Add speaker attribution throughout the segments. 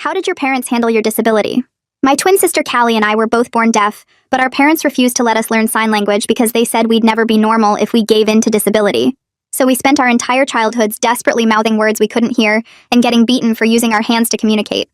Speaker 1: How did your parents handle your disability? My twin sister Callie and I were both born deaf, but our parents refused to let us learn sign language because they said we'd never be normal if we gave in to disability. So we spent our entire childhoods desperately mouthing words we couldn't hear and getting beaten for using our hands to communicate.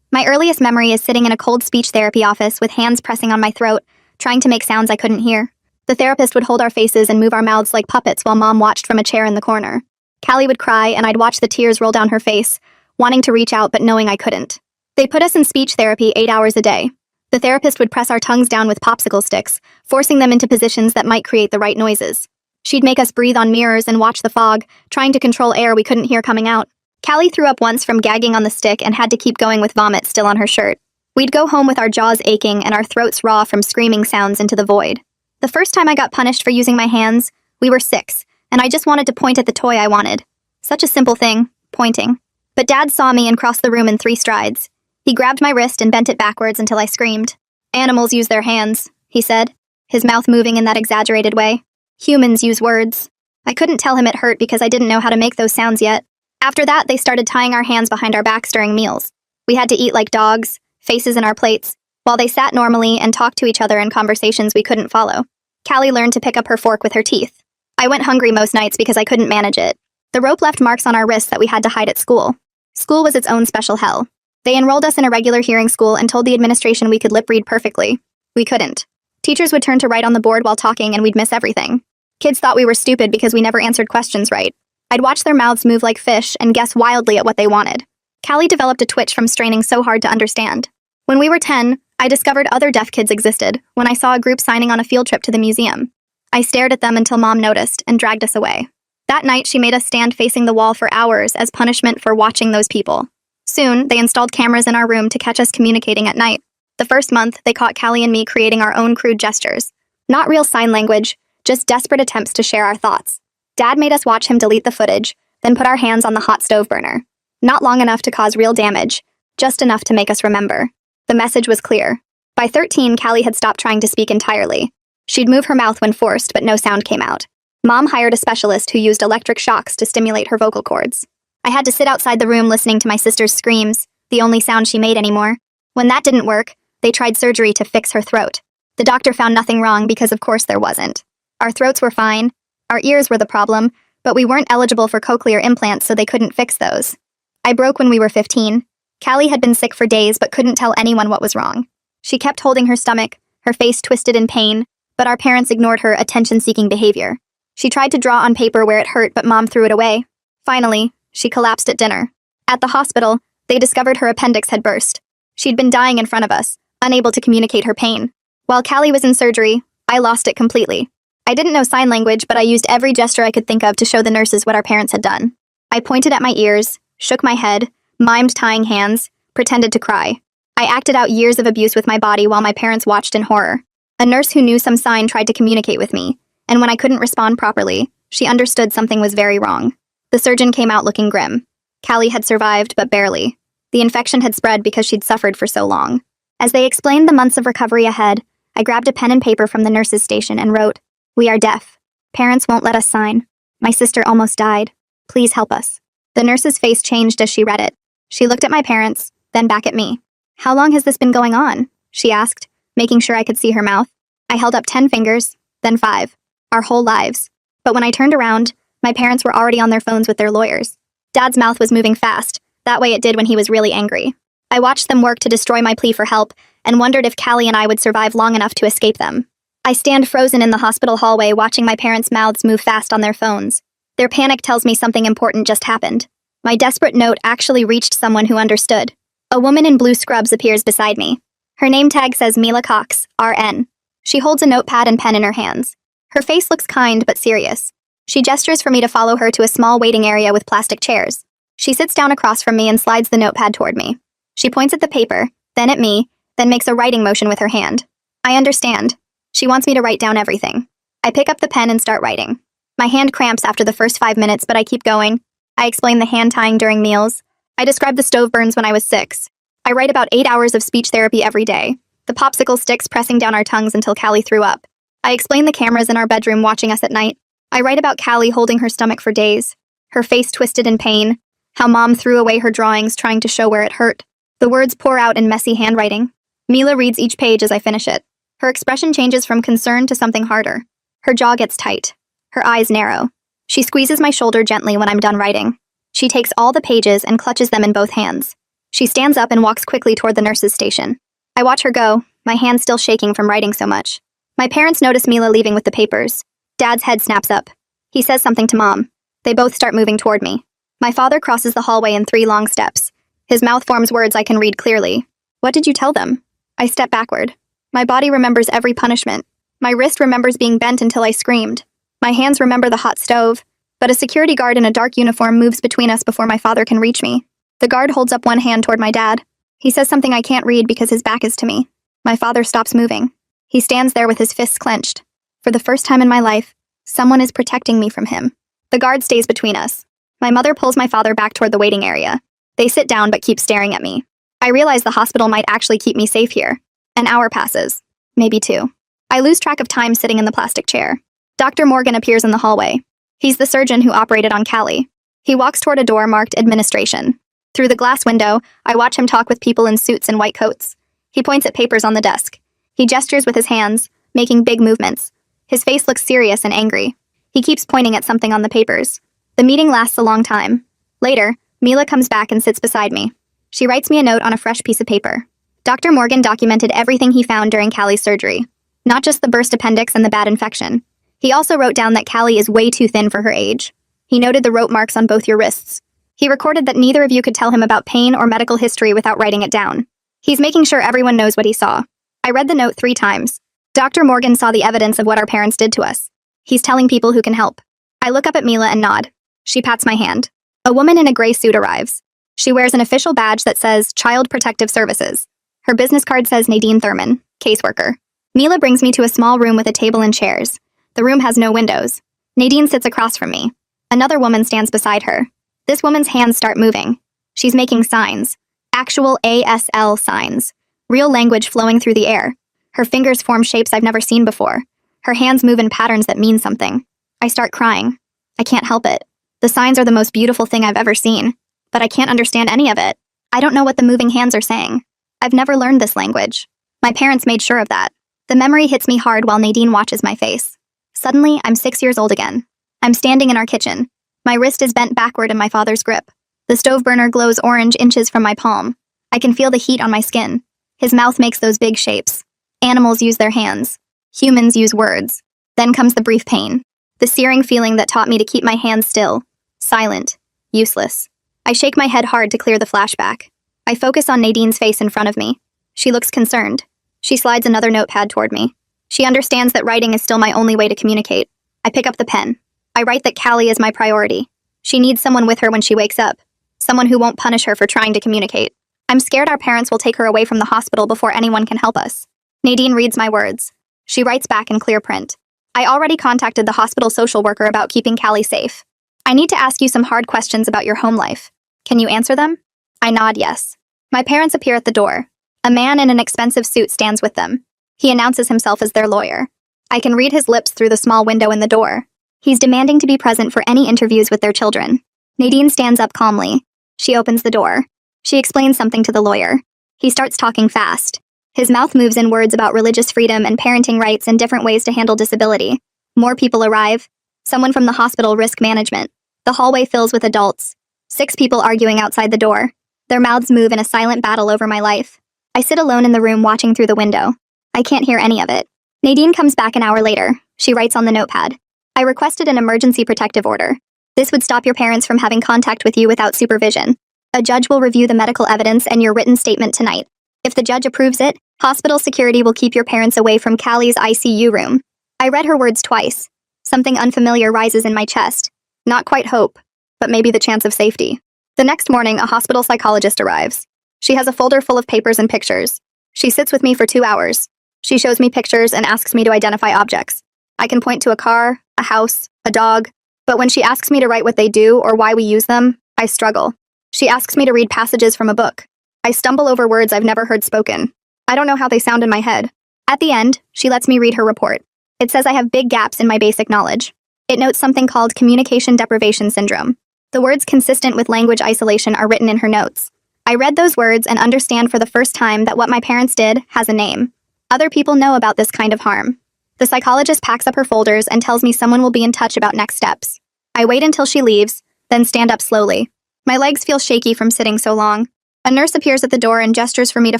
Speaker 1: My earliest memory is sitting in a cold speech therapy office with hands pressing on my throat, trying to make sounds I couldn't hear. The therapist would hold our faces and move our mouths like puppets while Mom watched from a chair in the corner. Callie would cry and I'd watch the tears roll down her face, wanting to reach out but knowing I couldn't. They put us in speech therapy 8 hours a day. The therapist would press our tongues down with popsicle sticks, forcing them into positions that might create the right noises. She'd make us breathe on mirrors and watch the fog, trying to control air we couldn't hear coming out. Callie threw up once from gagging on the stick and had to keep going with vomit still on her shirt. We'd go home with our jaws aching and our throats raw from screaming sounds into the void. The first time I got punished for using my hands, we were 6, and I just wanted to point at the toy I wanted. Such a simple thing, pointing. But Dad saw me and crossed the room in 3 strides. He grabbed my wrist and bent it backwards until I screamed. "Animals use their hands," he said, his mouth moving in that exaggerated way. "Humans use words." I couldn't tell him it hurt because I didn't know how to make those sounds yet. After that, they started tying our hands behind our backs during meals. We had to eat like dogs, faces in our plates, while they sat normally and talked to each other in conversations we couldn't follow. Callie learned to pick up her fork with her teeth. I went hungry most nights because I couldn't manage it. The rope left marks on our wrists that we had to hide at school. School was its own special hell. They enrolled us in a regular hearing school and told the administration we could lip read perfectly. We couldn't. Teachers would turn to write on the board while talking and we'd miss everything. Kids thought we were stupid because we never answered questions right. I'd watch their mouths move like fish and guess wildly at what they wanted. Callie developed a twitch from straining so hard to understand. When we were 10, I discovered other deaf kids existed when I saw a group signing on a field trip to the museum. I stared at them until Mom noticed and dragged us away. That night, she made us stand facing the wall for hours as punishment for watching those people. Soon, they installed cameras in our room to catch us communicating at night. The first month, they caught Callie and me creating our own crude gestures. Not real sign language, just desperate attempts to share our thoughts. Dad made us watch him delete the footage, then put our hands on the hot stove burner. Not long enough to cause real damage, just enough to make us remember. The message was clear. By 13, Callie had stopped trying to speak entirely. She'd move her mouth when forced, but no sound came out. Mom hired a specialist who used electric shocks to stimulate her vocal cords. I had to sit outside the room listening to my sister's screams, the only sound she made anymore. When that didn't work, they tried surgery to fix her throat. The doctor found nothing wrong because of course there wasn't. Our throats were fine. Our ears were the problem, but we weren't eligible for cochlear implants so they couldn't fix those. I broke when we were 15. Callie had been sick for days but couldn't tell anyone what was wrong. She kept holding her stomach, her face twisted in pain, but our parents ignored her attention-seeking behavior. She tried to draw on paper where it hurt, but Mom threw it away. Finally, she collapsed at dinner. At the hospital, they discovered her appendix had burst. She'd been dying in front of us, unable to communicate her pain. While Callie was in surgery, I lost it completely. I didn't know sign language, but I used every gesture I could think of to show the nurses what our parents had done. I pointed at my ears, shook my head, mimed tying hands, pretended to cry. I acted out years of abuse with my body while my parents watched in horror. A nurse who knew some sign tried to communicate with me, and when I couldn't respond properly, she understood something was very wrong. The surgeon came out looking grim. Callie had survived, but barely. The infection had spread because she'd suffered for so long. As they explained the months of recovery ahead, I grabbed a pen and paper from the nurse's station and wrote, "We are deaf. Parents won't let us sign. My sister almost died. Please help us." The nurse's face changed as she read it. She looked at my parents, then back at me. "How long has this been going on?" she asked, making sure I could see her mouth. I held up 10 fingers, then 5. Our whole lives. But when I turned around, my parents were already on their phones with their lawyers. Dad's mouth was moving fast, that way it did when he was really angry. I watched them work to destroy my plea for help and wondered if Callie and I would survive long enough to escape them. I stand frozen in the hospital hallway watching my parents' mouths move fast on their phones. Their panic tells me something important just happened. My desperate note actually reached someone who understood. A woman in blue scrubs appears beside me. Her name tag says Mila Cox, RN. She holds a notepad and pen in her hands. Her face looks kind but serious. She gestures for me to follow her to a small waiting area with plastic chairs. She sits down across from me and slides the notepad toward me. She points at the paper, then at me, then makes a writing motion with her hand. I understand. She wants me to write down everything. I pick up the pen and start writing. My hand cramps after the first 5 minutes, but I keep going. I explain the hand tying during meals. I describe the stove burns when I was 6. I write about 8 hours of speech therapy every day, the popsicle sticks pressing down our tongues until Callie threw up. I explain the cameras in our bedroom watching us at night. I write about Callie holding her stomach for days, her face twisted in pain, how Mom threw away her drawings trying to show where it hurt. The words pour out in messy handwriting. Mila reads each page as I finish it. Her expression changes from concern to something harder. Her jaw gets tight. Her eyes narrow. She squeezes my shoulder gently when I'm done writing. She takes all the pages and clutches them in both hands. She stands up and walks quickly toward the nurse's station. I watch her go, my hands still shaking from writing so much. My parents notice Mila leaving with the papers. Dad's head snaps up. He says something to Mom. They both start moving toward me. My father crosses the hallway in 3 long steps. His mouth forms words I can read clearly. What did you tell them? I step backward. My body remembers every punishment. My wrist remembers being bent until I screamed. My hands remember the hot stove, but a security guard in a dark uniform moves between us before my father can reach me. The guard holds up one hand toward my dad. He says something I can't read because his back is to me. My father stops moving. He stands there with his fists clenched. For the first time in my life, someone is protecting me from him. The guard stays between us. My mother pulls my father back toward the waiting area. They sit down but keep staring at me. I realize the hospital might actually keep me safe here. An hour passes. Maybe 2. I lose track of time sitting in the plastic chair. Dr. Morgan appears in the hallway. He's the surgeon who operated on Callie. He walks toward a door marked Administration. Through the glass window, I watch him talk with people in suits and white coats. He points at papers on the desk. He gestures with his hands, making big movements. His face looks serious and angry. He keeps pointing at something on the papers. The meeting lasts a long time. Later, Mila comes back and sits beside me. She writes me a note on a fresh piece of paper. Dr. Morgan documented everything he found during Callie's surgery. Not just the burst appendix and the bad infection. He also wrote down that Callie is way too thin for her age. He noted the rope marks on both your wrists. He recorded that neither of you could tell him about pain or medical history without writing it down. He's making sure everyone knows what he saw. I read the note 3 times. Dr. Morgan saw the evidence of what our parents did to us. He's telling people who can help. I look up at Mila and nod. She pats my hand. A woman in a gray suit arrives. She wears an official badge that says Child Protective Services. Her business card says Nadine Thurman, caseworker. Mila brings me to a small room with a table and chairs. The room has no windows. Nadine sits across from me. Another woman stands beside her. This woman's hands start moving. She's making signs. Actual ASL signs. Real language flowing through the air. Her fingers form shapes I've never seen before. Her hands move in patterns that mean something. I start crying. I can't help it. The signs are the most beautiful thing I've ever seen. But I can't understand any of it. I don't know what the moving hands are saying. I've never learned this language. My parents made sure of that. The memory hits me hard while Nadine watches my face. Suddenly, I'm 6 years old again. I'm standing in our kitchen. My wrist is bent backward in my father's grip. The stove burner glows orange inches from my palm. I can feel the heat on my skin. His mouth makes those big shapes. Animals use their hands. Humans use words. Then comes the brief pain. The searing feeling that taught me to keep my hands still. Silent. Useless. I shake my head hard to clear the flashback. I focus on Nadine's face in front of me. She looks concerned. She slides another notepad toward me. She understands that writing is still my only way to communicate. I pick up the pen. I write that Callie is my priority. She needs someone with her when she wakes up. Someone who won't punish her for trying to communicate. I'm scared our parents will take her away from the hospital before anyone can help us. Nadine reads my words. She writes back in clear print. I already contacted the hospital social worker about keeping Callie safe. I need to ask you some hard questions about your home life. Can you answer them? I nod yes. My parents appear at the door. A man in an expensive suit stands with them. He announces himself as their lawyer. I can read his lips through the small window in the door. He's demanding to be present for any interviews with their children. Nadine stands up calmly. She opens the door. She explains something to the lawyer. He starts talking fast. His mouth moves in words about religious freedom and parenting rights and different ways to handle disability. More people arrive. Someone from the hospital risk management. The hallway fills with adults. 6 people arguing outside the door. Their mouths move in a silent battle over my life. I sit alone in the room watching through the window. I can't hear any of it. Nadine comes back an hour later. She writes on the notepad. I requested an emergency protective order. This would stop your parents from having contact with you without supervision. A judge will review the medical evidence and your written statement tonight. If the judge approves it, hospital security will keep your parents away from Callie's ICU room. I read her words twice. Something unfamiliar rises in my chest. Not quite hope, but maybe the chance of safety. The next morning, a hospital psychologist arrives. She has a folder full of papers and pictures. She sits with me for 2 hours. She shows me pictures and asks me to identify objects. I can point to a car, a house, a dog, but when she asks me to write what they do or why we use them, I struggle. She asks me to read passages from a book. I stumble over words I've never heard spoken. I don't know how they sound in my head. At the end, she lets me read her report. It says I have big gaps in my basic knowledge. It notes something called communication deprivation syndrome. The words consistent with language isolation are written in her notes. I read those words and understand for the first time that what my parents did has a name. Other people know about this kind of harm. The psychologist packs up her folders and tells me someone will be in touch about next steps. I wait until she leaves, then stand up slowly. My legs feel shaky from sitting so long. A nurse appears at the door and gestures for me to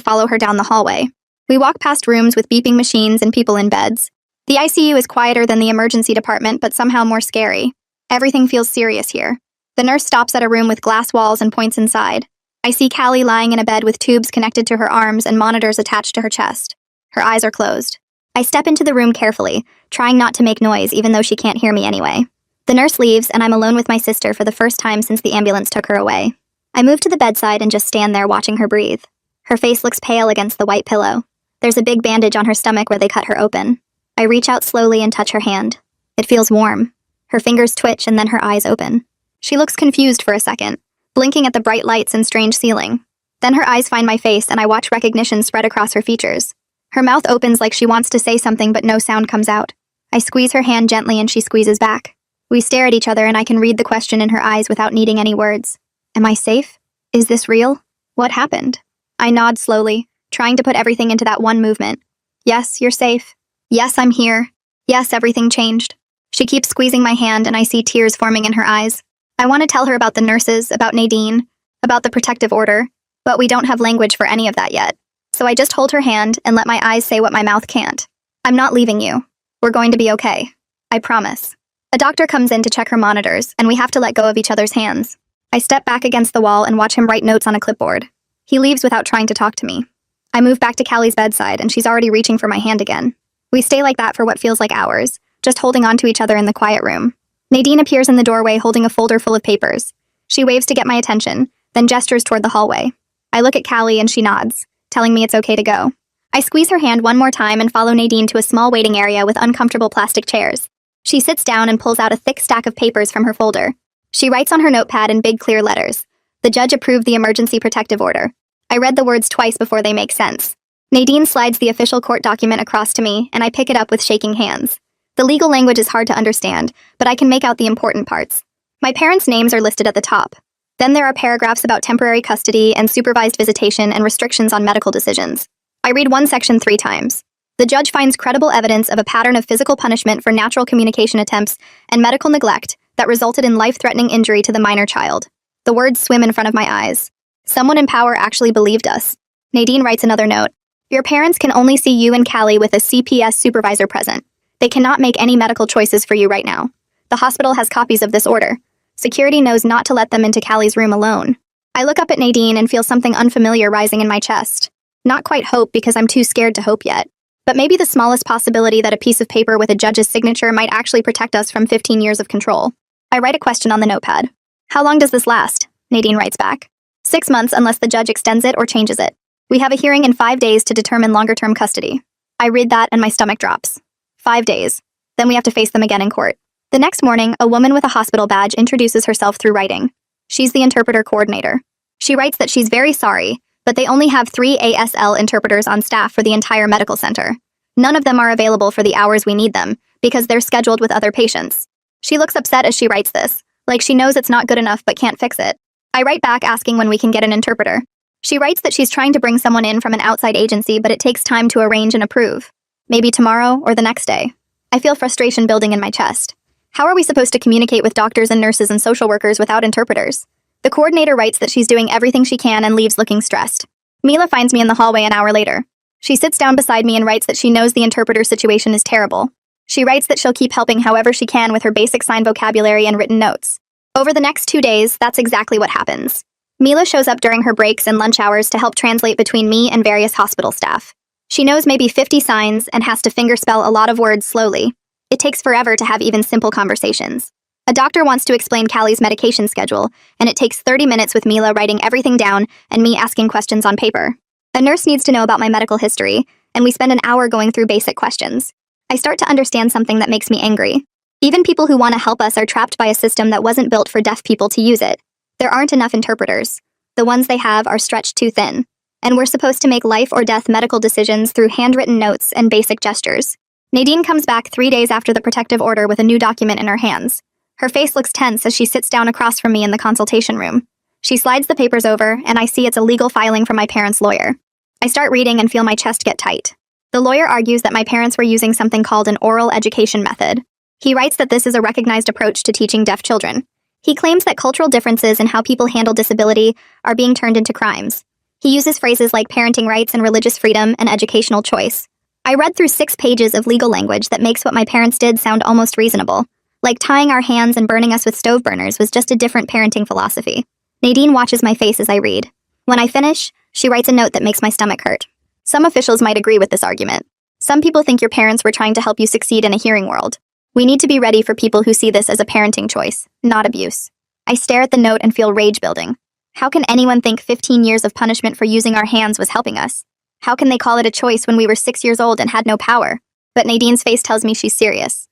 Speaker 1: follow her down the hallway. We walk past rooms with beeping machines and people in beds. The ICU is quieter than the emergency department, but somehow more scary. Everything feels serious here. The nurse stops at a room with glass walls and points inside. I see Callie lying in a bed with tubes connected to her arms and monitors attached to her chest. Her eyes are closed. I step into the room carefully, trying not to make noise even though she can't hear me anyway. The nurse leaves and I'm alone with my sister for the first time since the ambulance took her away. I move to the bedside and just stand there watching her breathe. Her face looks pale against the white pillow. There's a big bandage on her stomach where they cut her open. I reach out slowly and touch her hand. It feels warm. Her fingers twitch and then her eyes open. She looks confused for a second, blinking at the bright lights and strange ceiling. Then her eyes find my face and I watch recognition spread across her features. Her mouth opens like she wants to say something but no sound comes out. I squeeze her hand gently and she squeezes back. We stare at each other and I can read the question in her eyes without needing any words. Am I safe? Is this real? What happened? I nod slowly, trying to put everything into that one movement. Yes, you're safe. Yes, I'm here. Yes, everything changed. She keeps squeezing my hand and I see tears forming in her eyes. I want to tell her about the nurses, about Nadine, about the protective order, but we don't have language for any of that yet. So I just hold her hand and let my eyes say what my mouth can't. I'm not leaving you. We're going to be okay. I promise. A doctor comes in to check her monitors, and we have to let go of each other's hands. I step back against the wall and watch him write notes on a clipboard. He leaves without trying to talk to me. I move back to Callie's bedside, and she's already reaching for my hand again. We stay like that for what feels like hours, just holding on to each other in the quiet room. Nadine appears in the doorway holding a folder full of papers. She waves to get my attention, then gestures toward the hallway. I look at Callie and she nods, telling me it's okay to go. I squeeze her hand one more time and follow Nadine to a small waiting area with uncomfortable plastic chairs. She sits down and pulls out a thick stack of papers from her folder. She writes on her notepad in big clear letters. The judge approved the emergency protective order. I read the words twice before they make sense. Nadine slides the official court document across to me, and I pick it up with shaking hands. The legal language is hard to understand, but I can make out the important parts. My parents' names are listed at the top. Then there are paragraphs about temporary custody and supervised visitation and restrictions on medical decisions. I read one section 3 times. The judge finds credible evidence of a pattern of physical punishment for natural communication attempts and medical neglect that resulted in life-threatening injury to the minor child. The words swim in front of my eyes. Someone in power actually believed us. Nadine writes another note. Your parents can only see you and Callie with a CPS supervisor present. They cannot make any medical choices for you right now. The hospital has copies of this order. Security knows not to let them into Callie's room alone. I look up at Nadine and feel something unfamiliar rising in my chest. Not quite hope because I'm too scared to hope yet. But maybe the smallest possibility that a piece of paper with a judge's signature might actually protect us from 15 years of control. I write a question on the notepad. How long does this last? Nadine writes back. 6 months unless the judge extends it or changes it. We have a hearing in 5 days to determine longer-term custody. I read that and my stomach drops. 5 days. Then we have to face them again in court. The next morning, a woman with a hospital badge introduces herself through writing. She's the interpreter coordinator. She writes that she's very sorry, but they only have 3 ASL interpreters on staff for the entire medical center. None of them are available for the hours we need them, because they're scheduled with other patients. She looks upset as she writes this, like she knows it's not good enough but can't fix it. I write back asking when we can get an interpreter. She writes that she's trying to bring someone in from an outside agency, but it takes time to arrange and approve. Maybe tomorrow or the next day. I feel frustration building in my chest. How are we supposed to communicate with doctors and nurses and social workers without interpreters? The coordinator writes that she's doing everything she can and leaves looking stressed. Mila finds me in the hallway an hour later. She sits down beside me and writes that she knows the interpreter situation is terrible. She writes that she'll keep helping however she can with her basic sign vocabulary and written notes. Over the next 2 days, that's exactly what happens. Mila shows up during her breaks and lunch hours to help translate between me and various hospital staff. She knows maybe 50 signs and has to fingerspell a lot of words slowly. It takes forever to have even simple conversations. A doctor wants to explain Callie's medication schedule, and it takes 30 minutes with Mila writing everything down and me asking questions on paper. A nurse needs to know about my medical history, and we spend an hour going through basic questions. I start to understand something that makes me angry. Even people who want to help us are trapped by a system that wasn't built for deaf people to use it. There aren't enough interpreters. The ones they have are stretched too thin. And we're supposed to make life or death medical decisions through handwritten notes and basic gestures. Nadine comes back 3 days after the protective order with a new document in her hands. Her face looks tense as she sits down across from me in the consultation room. She slides the papers over, and I see it's a legal filing from my parents' lawyer. I start reading and feel my chest get tight. The lawyer argues that my parents were using something called an oral education method. He writes that this is a recognized approach to teaching deaf children. He claims that cultural differences in how people handle disability are being turned into crimes. He uses phrases like parenting rights and religious freedom and educational choice. I read through 6 pages of legal language that makes what my parents did sound almost reasonable. Like tying our hands and burning us with stove burners was just a different parenting philosophy. Nadine watches my face as I read. When I finish, she writes a note that makes my stomach hurt. Some officials might agree with this argument. Some people think your parents were trying to help you succeed in a hearing world. We need to be ready for people who see this as a parenting choice, not abuse. I stare at the note and feel rage building. How can anyone think 15 years of punishment for using our hands was helping us? How can they call it a choice when we were 6 years old and had no power? But Nadine's face tells me she's serious.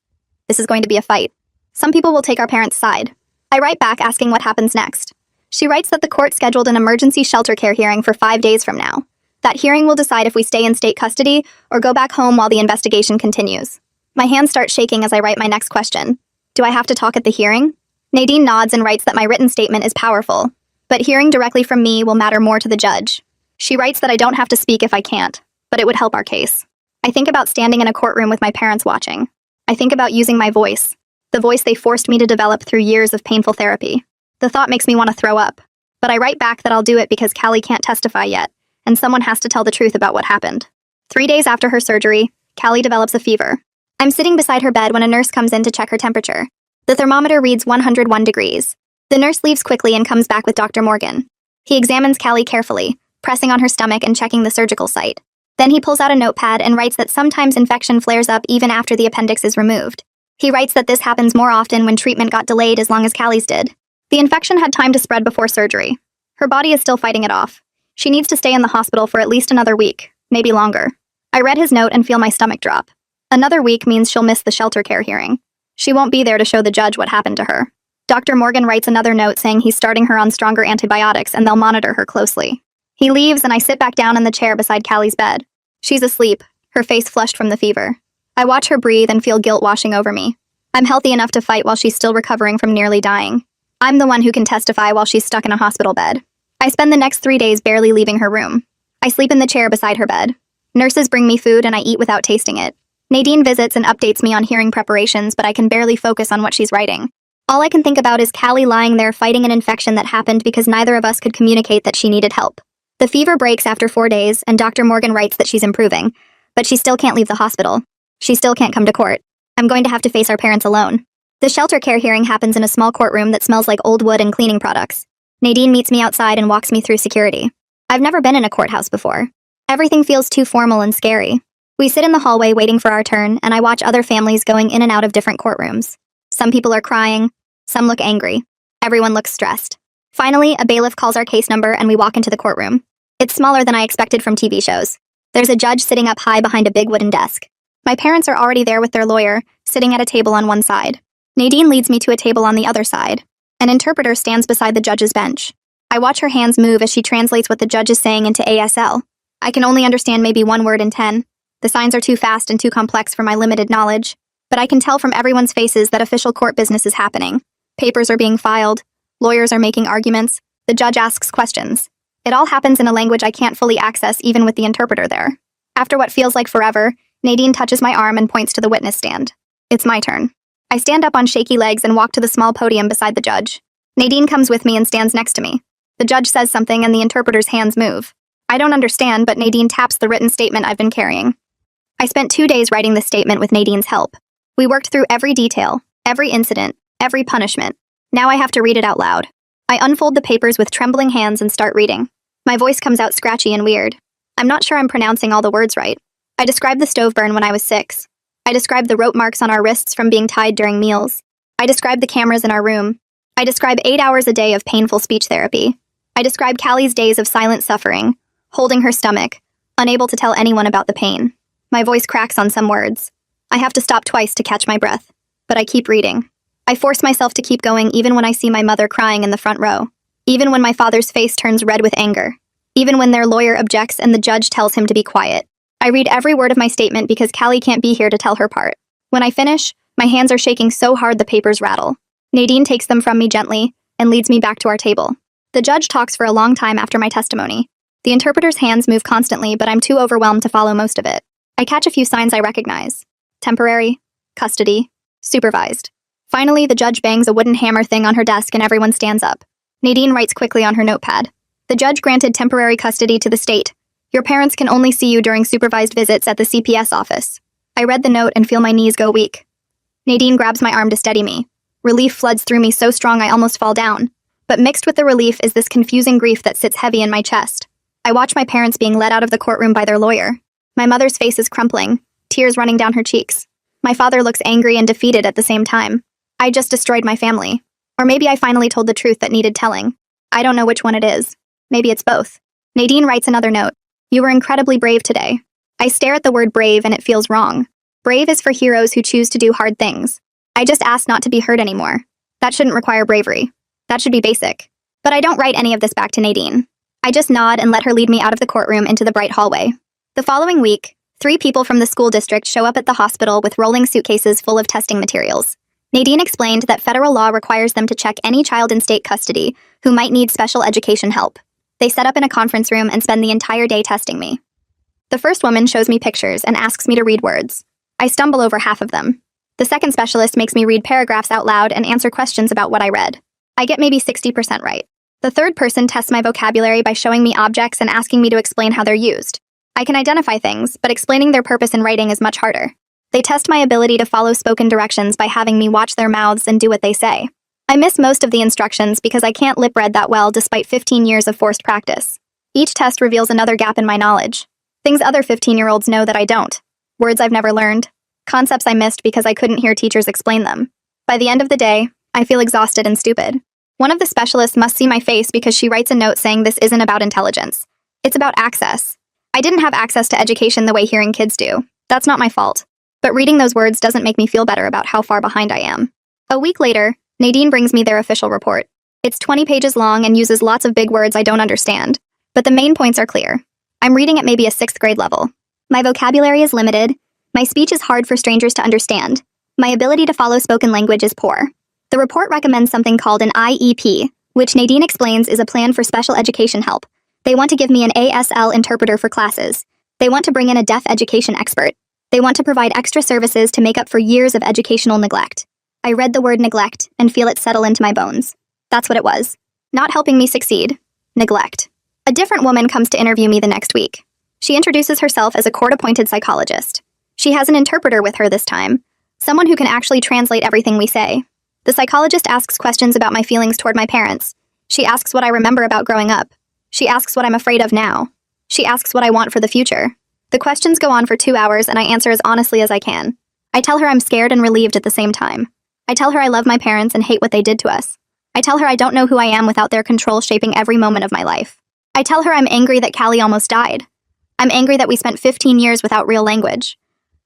Speaker 1: This is going to be a fight. Some people will take our parents' side. I write back asking what happens next. She writes that the court scheduled an emergency shelter care hearing for 5 days from now. That hearing will decide if we stay in state custody or go back home while the investigation continues. My hands start shaking as I write my next question. Do I have to talk at the hearing? Nadine nods and writes that my written statement is powerful, but hearing directly from me will matter more to the judge. She writes that I don't have to speak if I can't, but it would help our case. I think about standing in a courtroom with my parents watching. I think about using my voice, the voice they forced me to develop through years of painful therapy. The thought makes me want to throw up, but I write back that I'll do it because Callie can't testify yet, and someone has to tell the truth about what happened. 3 days after her surgery, Callie develops a fever. I'm sitting beside her bed when a nurse comes in to check her temperature. The thermometer reads 101 degrees. The nurse leaves quickly and comes back with Dr. Morgan. He examines Callie carefully, pressing on her stomach and checking the surgical site. Then he pulls out a notepad and writes that sometimes infection flares up even after the appendix is removed. He writes that this happens more often when treatment got delayed as long as Callie's did. The infection had time to spread before surgery. Her body is still fighting it off. She needs to stay in the hospital for at least another week, maybe longer. I read his note and feel my stomach drop. Another week means she'll miss the shelter care hearing. She won't be there to show the judge what happened to her. Dr. Morgan writes another note saying he's starting her on stronger antibiotics and they'll monitor her closely. He leaves and I sit back down in the chair beside Callie's bed. She's asleep, her face flushed from the fever. I watch her breathe and feel guilt washing over me. I'm healthy enough to fight while she's still recovering from nearly dying. I'm the one who can testify while she's stuck in a hospital bed. I spend the next 3 days barely leaving her room. I sleep in the chair beside her bed. Nurses bring me food and I eat without tasting it. Nadine visits and updates me on hearing preparations, but I can barely focus on what she's writing. All I can think about is Callie lying there fighting an infection that happened because neither of us could communicate that she needed help. The fever breaks after 4 days, and Dr. Morgan writes that she's improving, but she still can't leave the hospital. She still can't come to court. I'm going to have to face our parents alone. The shelter care hearing happens in a small courtroom that smells like old wood and cleaning products. Nadine meets me outside and walks me through security. I've never been in a courthouse before. Everything feels too formal and scary. We sit in the hallway waiting for our turn, and I watch other families going in and out of different courtrooms. Some people are crying. Some look angry. Everyone looks stressed. Finally, a bailiff calls our case number and we walk into the courtroom. It's smaller than I expected from TV shows. There's a judge sitting up high behind a big wooden desk. My parents are already there with their lawyer, sitting at a table on one side. Nadine leads me to a table on the other side. An interpreter stands beside the judge's bench. I watch her hands move as she translates what the judge is saying into ASL. I can only understand maybe 1 word in 10. The signs are too fast and too complex for my limited knowledge. But I can tell from everyone's faces that official court business is happening. Papers are being filed. Lawyers are making arguments. The judge asks questions. It all happens in a language I can't fully access even with the interpreter there. After what feels like forever, Nadine touches my arm and points to the witness stand. It's my turn. I stand up on shaky legs and walk to the small podium beside the judge. Nadine comes with me and stands next to me. The judge says something and the interpreter's hands move. I don't understand, but Nadine taps the written statement I've been carrying. I spent 2 days writing this statement with Nadine's help. We worked through every detail, every incident, every punishment. Now I have to read it out loud. I unfold the papers with trembling hands and start reading. My voice comes out scratchy and weird. I'm not sure I'm pronouncing all the words right. I describe the stove burn when I was 6. I describe the rope marks on our wrists from being tied during meals. I describe the cameras in our room. I describe 8 hours a day of painful speech therapy. I describe Callie's days of silent suffering, holding her stomach, unable to tell anyone about the pain. My voice cracks on some words. I have to stop twice to catch my breath, but I keep reading. I force myself to keep going even when I see my mother crying in the front row, even when my father's face turns red with anger, even when their lawyer objects and the judge tells him to be quiet. I read every word of my statement because Callie can't be here to tell her part. When I finish, my hands are shaking so hard the papers rattle. Nadine takes them from me gently and leads me back to our table. The judge talks for a long time after my testimony. The interpreter's hands move constantly, but I'm too overwhelmed to follow most of it. I catch a few signs I recognize. Temporary, custody, supervised. Finally, the judge bangs a wooden hammer thing on her desk and everyone stands up. Nadine writes quickly on her notepad. The judge granted temporary custody to the state. Your parents can only see you during supervised visits at the CPS office. I read the note and feel my knees go weak. Nadine grabs my arm to steady me. Relief floods through me so strong I almost fall down. But mixed with the relief is this confusing grief that sits heavy in my chest. I watch my parents being led out of the courtroom by their lawyer. My mother's face is crumpling, tears running down her cheeks. My father looks angry and defeated at the same time. I just destroyed my family. Or maybe I finally told the truth that needed telling. I don't know which one it is. Maybe it's both. Nadine writes another note. You were incredibly brave today. I stare at the word brave and it feels wrong. Brave is for heroes who choose to do hard things. I just asked not to be hurt anymore. That shouldn't require bravery. That should be basic. But I don't write any of this back to Nadine. I just nod and let her lead me out of the courtroom into the bright hallway. The following week, 3 people from the school district show up at the hospital with rolling suitcases full of testing materials. Nadine explained that federal law requires them to check any child in state custody who might need special education help. They set up in a conference room and spend the entire day testing me. The first woman shows me pictures and asks me to read words. I stumble over half of them. The second specialist makes me read paragraphs out loud and answer questions about what I read. I get maybe 60% right. The third person tests my vocabulary by showing me objects and asking me to explain how they're used. I can identify things, but explaining their purpose in writing is much harder. They test my ability to follow spoken directions by having me watch their mouths and do what they say. I miss most of the instructions because I can't lip read that well despite 15 years of forced practice. Each test reveals another gap in my knowledge. Things other 15-year-olds know that I don't. Words I've never learned. Concepts I missed because I couldn't hear teachers explain them. By the end of the day, I feel exhausted and stupid. One of the specialists must see my face because she writes a note saying this isn't about intelligence. It's about access. I didn't have access to education the way hearing kids do. That's not my fault. But reading those words doesn't make me feel better about how far behind I am. A week later, Nadine brings me their official report. It's 20 pages long and uses lots of big words I don't understand. But the main points are clear. I'm reading at maybe a 6th grade level. My vocabulary is limited. My speech is hard for strangers to understand. My ability to follow spoken language is poor. The report recommends something called an IEP, which Nadine explains is a plan for special education help. They want to give me an ASL interpreter for classes. They want to bring in a deaf education expert. They want to provide extra services to make up for years of educational neglect. I read the word neglect and feel it settle into my bones. That's what it was. Not helping me succeed. Neglect. A different woman comes to interview me the next week. She introduces herself as a court-appointed psychologist. She has an interpreter with her this time, someone who can actually translate everything we say. The psychologist asks questions about my feelings toward my parents. She asks what I remember about growing up. She asks what I'm afraid of now. She asks what I want for the future. The questions go on for 2 hours and I answer as honestly as I can. I tell her I'm scared and relieved at the same time. I tell her I love my parents and hate what they did to us. I tell her I don't know who I am without their control shaping every moment of my life. I tell her I'm angry that Callie almost died. I'm angry that we spent 15 years without real language.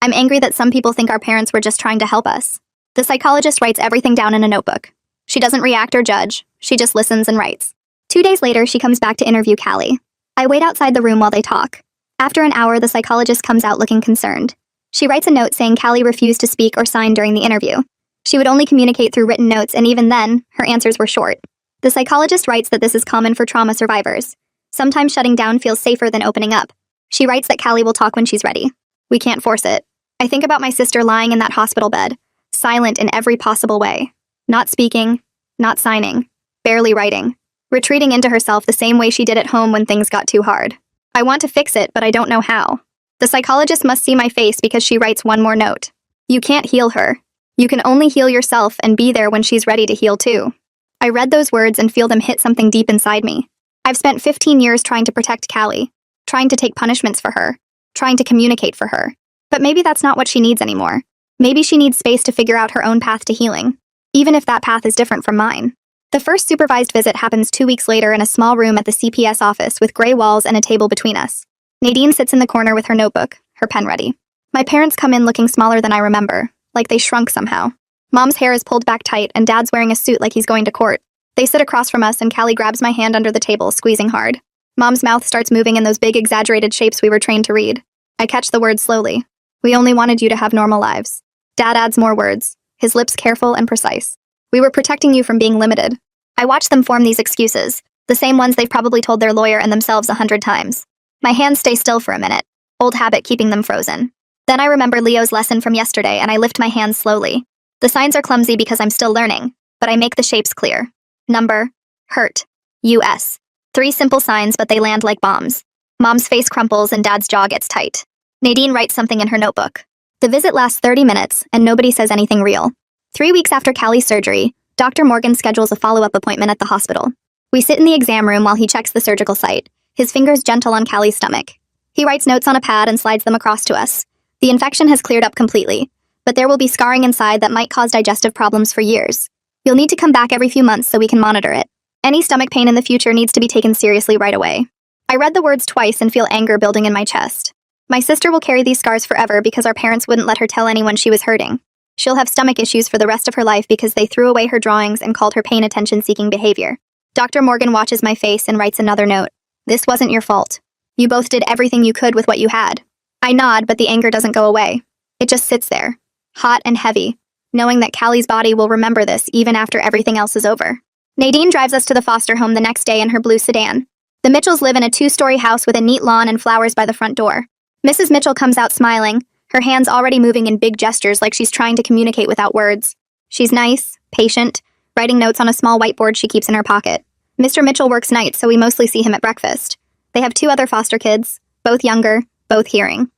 Speaker 1: I'm angry that some people think our parents were just trying to help us. The psychologist writes everything down in a notebook. She doesn't react or judge. She just listens and writes. 2 days later, she comes back to interview Callie. I wait outside the room while they talk. After an hour, the psychologist comes out looking concerned. She writes a note saying Callie refused to speak or sign during the interview. She would only communicate through written notes, and even then, her answers were short. The psychologist writes that this is common for trauma survivors. Sometimes shutting down feels safer than opening up. She writes that Callie will talk when she's ready. We can't force it. I think about my sister lying in that hospital bed, silent in every possible way. Not speaking, not signing, barely writing, retreating into herself the same way she did at home when things got too hard. I want to fix it, but I don't know how. The psychologist must see my face because she writes one more note. You can't heal her. You can only heal yourself and be there when she's ready to heal too. I read those words and feel them hit something deep inside me. I've spent 15 years trying to protect Callie, trying to take punishments for her, trying to communicate for her. But maybe that's not what she needs anymore. Maybe she needs space to figure out her own path to healing, even if that path is different from mine. The first supervised visit happens 2 weeks later in a small room at the CPS office with gray walls and a table between us. Nadine sits in the corner with her notebook, her pen ready. My parents come in looking smaller than I remember, like they shrunk somehow. Mom's hair is pulled back tight and Dad's wearing a suit like he's going to court. They sit across from us and Callie grabs my hand under the table, squeezing hard. Mom's mouth starts moving in those big exaggerated shapes we were trained to read. I catch the words slowly. We only wanted you to have normal lives. Dad adds more words, his lips careful and precise. We were protecting you from being limited. I watch them form these excuses. The same ones they've probably told their lawyer and themselves 100 times. My hands stay still for a minute, old habit keeping them frozen. Then I remember Leo's lesson from yesterday and I lift my hands slowly. The signs are clumsy because I'm still learning, but I make the shapes clear. Number, hurt, US. 3 simple signs, but they land like bombs. Mom's face crumples and Dad's jaw gets tight. Nadine writes something in her notebook. The visit lasts 30 minutes and nobody says anything real. 3 weeks after Callie's surgery, Dr. Morgan schedules a follow-up appointment at the hospital. We sit in the exam room while he checks the surgical site, his fingers gentle on Callie's stomach. He writes notes on a pad and slides them across to us. The infection has cleared up completely, but there will be scarring inside that might cause digestive problems for years. You'll need to come back every few months so we can monitor it. Any stomach pain in the future needs to be taken seriously right away. I read the words twice and feel anger building in my chest. My sister will carry these scars forever because our parents wouldn't let her tell anyone she was hurting. She'll have stomach issues for the rest of her life because they threw away her drawings and called her pain attention-seeking behavior. Dr. Morgan watches my face and writes another note. This wasn't your fault. You both did everything you could with what you had. I nod, but the anger doesn't go away. It just sits there, hot and heavy, knowing that Callie's body will remember this even after everything else is over. Nadine drives us to the foster home the next day in her blue sedan. The Mitchells live in a 2-story house with a neat lawn and flowers by the front door. Mrs. Mitchell comes out smiling, her hands already moving in big gestures like she's trying to communicate without words. She's nice, patient, writing notes on a small whiteboard she keeps in her pocket. Mr. Mitchell works nights, so we mostly see him at breakfast. They have 2 other foster kids, both younger, both hearing.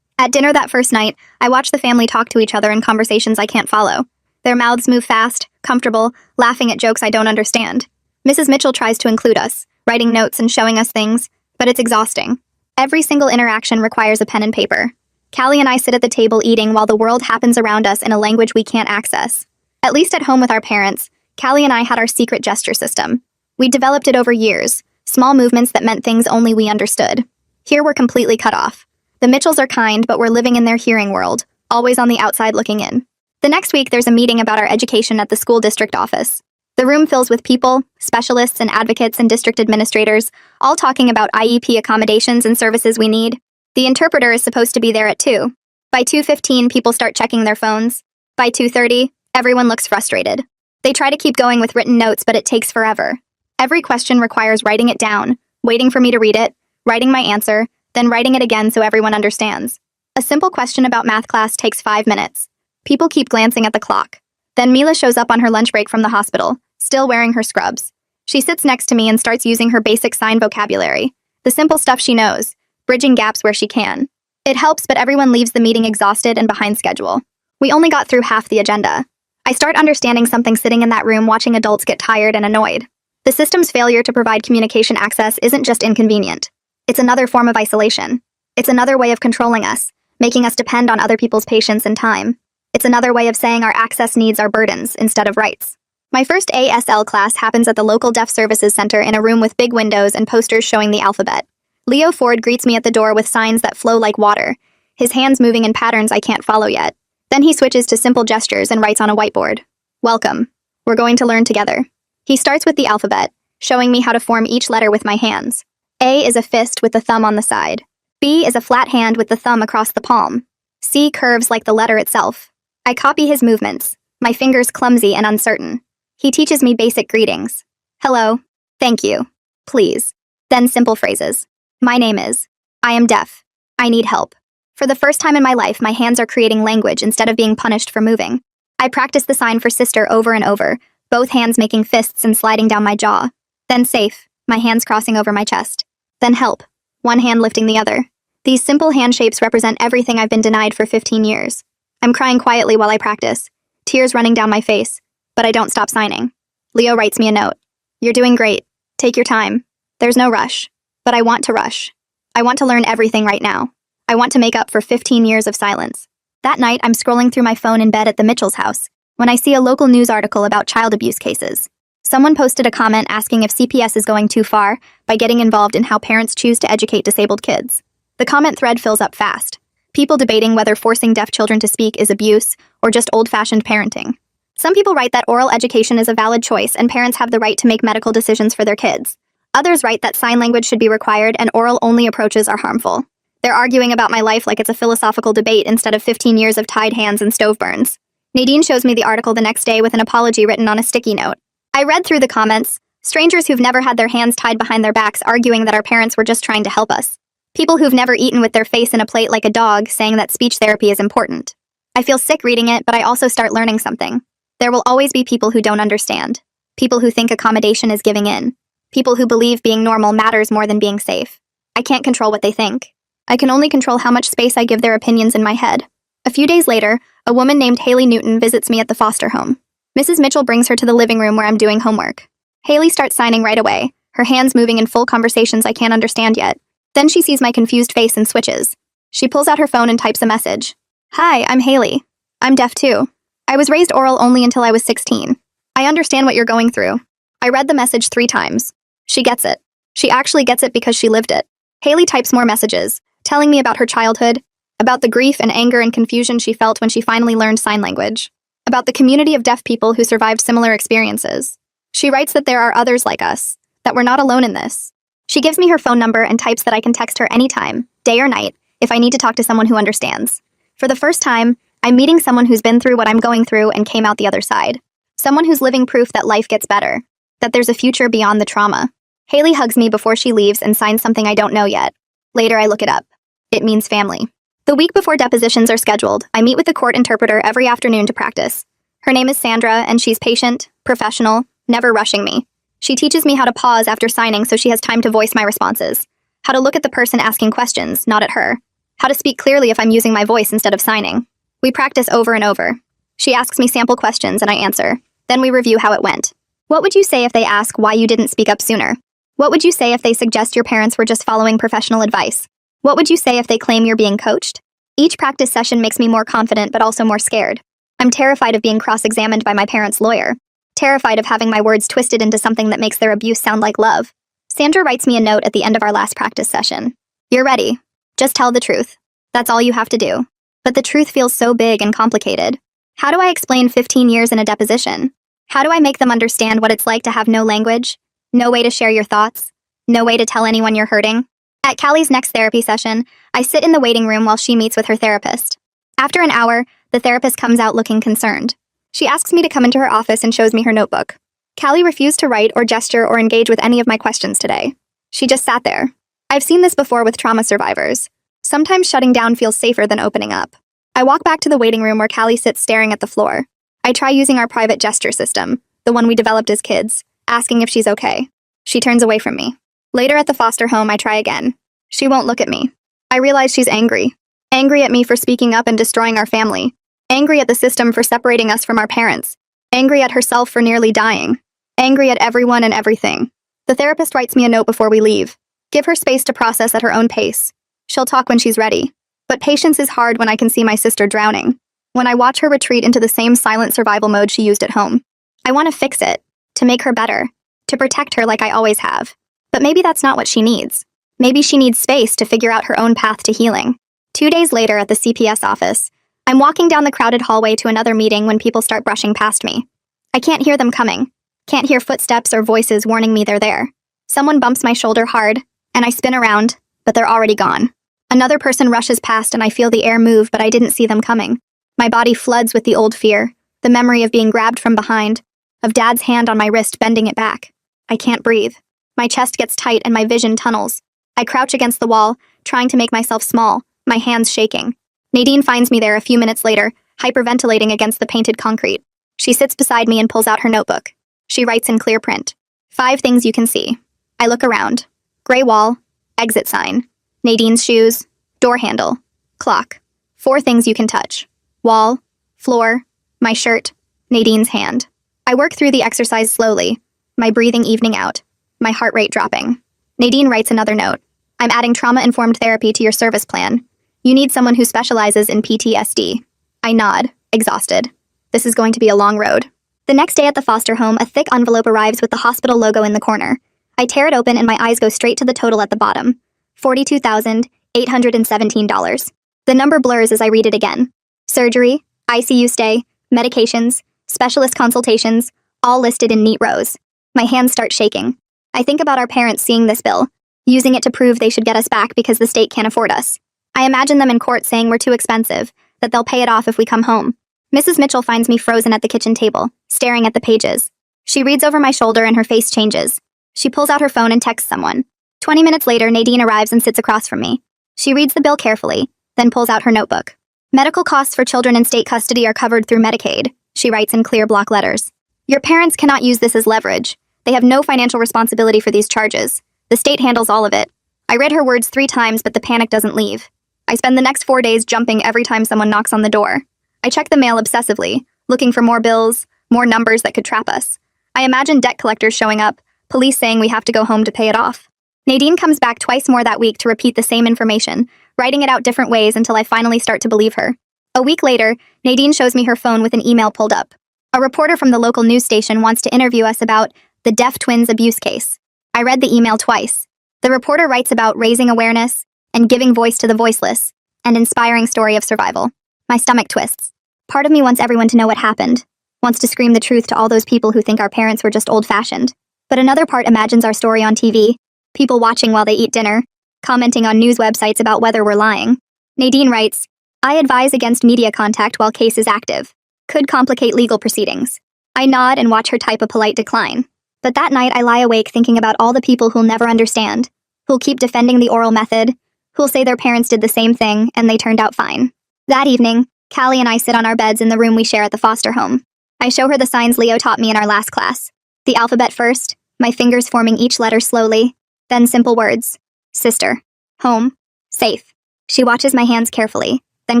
Speaker 1: At dinner that first night, I watch the family talk to each other in conversations I can't follow. Their mouths move fast, comfortable, laughing at jokes I don't understand. Mrs. Mitchell tries to include us, writing notes and showing us things, but it's exhausting. Every single interaction requires a pen and paper. Callie and I sit at the table eating while the world happens around us in a language we can't access. At least at home with our parents, Callie and I had our secret gesture system. We developed it over years, small movements that meant things only we understood. Here we're completely cut off. The Mitchells are kind, but we're living in their hearing world, always on the outside looking in. The next week, there's a meeting about our education at the school district office. The room fills with people, specialists and advocates and district administrators, all talking about IEP accommodations and services we need. The interpreter is supposed to be there at 2. By 2:15, people start checking their phones. By 2:30, everyone looks frustrated. They try to keep going with written notes, but it takes forever. Every question requires writing it down, waiting for me to read it, writing my answer, then writing it again so everyone understands. A simple question about math class takes 5 minutes. People keep glancing at the clock. Then Mila shows up on her lunch break from the hospital, still wearing her scrubs. She sits next to me and starts using her basic sign vocabulary, the simple stuff she knows, bridging gaps where she can. It helps, but everyone leaves the meeting exhausted and behind schedule. We only got through half the agenda. I start understanding something sitting in that room watching adults get tired and annoyed. The system's failure to provide communication access isn't just inconvenient. It's another form of isolation. It's another way of controlling us, making us depend on other people's patience and time. It's another way of saying our access needs are burdens instead of rights. My first ASL class happens at the local Deaf Services Center in a room with big windows and posters showing the alphabet. Leo Ford greets me at the door with signs that flow like water, his hands moving in patterns I can't follow yet. Then he switches to simple gestures and writes on a whiteboard. Welcome. We're going to learn together. He starts with the alphabet, showing me how to form each letter with my hands. A is a fist with the thumb on the side. B is a flat hand with the thumb across the palm. C curves like the letter itself. I copy his movements, my fingers clumsy and uncertain. He teaches me basic greetings. Hello. Thank you. Please. Then simple phrases. My name is. I am deaf. I need help. For the first time in my life, my hands are creating language instead of being punished for moving. I practice the sign for sister over and over, both hands making fists and sliding down my jaw. Then safe, my hands crossing over my chest. Then help, one hand lifting the other. These simple hand shapes represent everything I've been denied for 15 years. I'm crying quietly while I practice, tears running down my face, but I don't stop signing. Leo writes me a note. You're doing great. Take your time. There's no rush. But I want to rush. I want to learn everything right now. I want to make up for 15 years of silence. That night, I'm scrolling through my phone in bed at the Mitchell's house when I see a local news article about child abuse cases. Someone posted a comment asking if CPS is going too far by getting involved in how parents choose to educate disabled kids. The comment thread fills up fast. People debating whether forcing deaf children to speak is abuse or just old-fashioned parenting. Some people write that oral education is a valid choice and parents have the right to make medical decisions for their kids. Others write that sign language should be required and oral-only approaches are harmful. They're arguing about my life like it's a philosophical debate instead of 15 years of tied hands and stove burns. Nadine shows me the article the next day with an apology written on a sticky note. I read through the comments, Strangers who've never had their hands tied behind their backs arguing that our parents were just trying to help us. People who've never eaten with their face in a plate like a dog saying that speech therapy is important. I feel sick reading it, but I also start learning something. There will always be people who don't understand. People who think accommodation is giving in. People who believe being normal matters more than being safe. I can't control what they think. I can only control how much space I give their opinions in my head. A few days later, a woman named Haley Newton visits me at the foster home. Mrs. Mitchell brings her to the living room where I'm doing homework. Haley starts signing right away, her hands moving in full conversations I can't understand yet. Then she sees my confused face and switches. She pulls out her phone and types a message. Hi, I'm Haley. I'm deaf too. I was raised oral only until I was 16. I understand what you're going through. I read the message 3 times. She gets it. She actually gets it because she lived it. Haley types more messages, telling me about her childhood, about the grief and anger and confusion she felt when she finally learned sign language, about the community of deaf people who survived similar experiences. She writes that there are others like us, that we're not alone in this. She gives me her phone number and types that I can text her anytime, day or night, if I need to talk to someone who understands. For the first time, I'm meeting someone who's been through what I'm going through and came out the other side. Someone who's living proof that life gets better, that there's a future beyond the trauma. Haley hugs me before she leaves and signs something I don't know yet. Later, I look it up. It means family. The week before depositions are scheduled, I meet with the court interpreter every afternoon to practice. Her name is Sandra, and she's patient, professional, never rushing me. She teaches me how to pause after signing so she has time to voice my responses. How to look at the person asking questions, not at her. How to speak clearly if I'm using my voice instead of signing. We practice over and over. She asks me sample questions and I answer. Then we review how it went. What would you say if they ask why you didn't speak up sooner? What would you say if they suggest your parents were just following professional advice? What would you say if they claim you're being coached? Each practice session makes me more confident but also more scared. I'm terrified of being cross-examined by my parents' lawyer. Terrified of having my words twisted into something that makes their abuse sound like love. Sandra writes me a note at the end of our last practice session. You're ready. Just tell the truth. That's all you have to do. But the truth feels so big and complicated. How do I explain 15 years in a deposition? How do I make them understand what it's like to have no language? No way to share your thoughts? No way to tell anyone you're hurting? At Callie's next therapy session, I sit in the waiting room while she meets with her therapist. After an hour, the therapist comes out looking concerned. She asks me to come into her office and shows me her notebook. Callie refused to write or gesture or engage with any of my questions today. She just sat there. I've seen this before with trauma survivors. Sometimes shutting down feels safer than opening up. I walk back to the waiting room where Callie sits staring at the floor. I try using our private gesture system, the one we developed as kids, asking if she's okay. She turns away from me. Later at the foster home, I try again. She won't look at me. I realize she's angry. Angry at me for speaking up and destroying our family. Angry at the system for separating us from our parents. Angry at herself for nearly dying. Angry at everyone and everything. The therapist writes me a note before we leave. Give her space to process at her own pace. She'll talk when she's ready. But patience is hard when I can see my sister drowning. When I watch her retreat into the same silent survival mode she used at home. I want to fix it. To make her better. To protect her like I always have. But maybe that's not what she needs. Maybe she needs space to figure out her own path to healing. 2 days later at the CPS office, I'm walking down the crowded hallway to another meeting when people start brushing past me. I can't hear them coming. Can't hear footsteps or voices warning me they're there. Someone bumps my shoulder hard, and I spin around, but they're already gone. Another person rushes past and I feel the air move, but I didn't see them coming. My body floods with the old fear, the memory of being grabbed from behind, of Dad's hand on my wrist bending it back. I can't breathe. My chest gets tight and my vision tunnels. I crouch against the wall, trying to make myself small, my hands shaking. Nadine finds me there a few minutes later, hyperventilating against the painted concrete. She sits beside me and pulls out her notebook. She writes in clear print. 5 things you can see. I look around. Gray wall, exit sign, Nadine's shoes, door handle, clock. 4 things you can touch. Wall, floor, my shirt, Nadine's hand. I work through the exercise slowly, my breathing evening out, my heart rate dropping. Nadine writes another note. I'm adding trauma-informed therapy to your service plan. You need someone who specializes in PTSD. I nod, exhausted. This is going to be a long road. The next day at the foster home, a thick envelope arrives with the hospital logo in the corner. I tear it open and my eyes go straight to the total at the bottom. $42,817. The number blurs as I read it again. Surgery, ICU stay, medications, specialist consultations, all listed in neat rows. My hands start shaking. I think about our parents seeing this bill, using it to prove they should get us back because the state can't afford us. I imagine them in court saying we're too expensive, that they'll pay it off if we come home. Mrs. Mitchell finds me frozen at the kitchen table, staring at the pages. She reads over my shoulder and her face changes. She pulls out her phone and texts someone. 20 minutes later, Nadine arrives and sits across from me. She reads the bill carefully, then pulls out her notebook. Medical costs for children in state custody are covered through Medicaid, she writes in clear block letters. Your parents cannot use this as leverage. They have no financial responsibility for these charges. The state handles all of it. I read her words 3 times, but the panic doesn't leave. I spend the next 4 days jumping every time someone knocks on the door. I check the mail obsessively, looking for more bills, more numbers that could trap us. I imagine debt collectors showing up, police saying we have to go home to pay it off. Nadine comes back twice more that week to repeat the same information, writing it out different ways until I finally start to believe her. A week later, Nadine shows me her phone with an email pulled up. A reporter from the local news station wants to interview us about the deaf twins abuse case. I read the email twice. The reporter writes about raising awareness and giving voice to the voiceless, an inspiring story of survival. My stomach twists. Part of me wants everyone to know what happened, wants to scream the truth to all those people who think our parents were just old-fashioned. But another part imagines our story on TV, people watching while they eat dinner, commenting on news websites about whether we're lying. Nadine writes, I advise against media contact while case is active. Could complicate legal proceedings. I nod and watch her type a polite decline. But that night I lie awake thinking about all the people who'll never understand, who'll keep defending the oral method, who'll say their parents did the same thing and they turned out fine. That evening, Callie and I sit on our beds in the room we share at the foster home. I show her the signs Leo taught me in our last class. The alphabet first, my fingers forming each letter slowly, then simple words. Sister. Home. Safe. She watches my hands carefully, then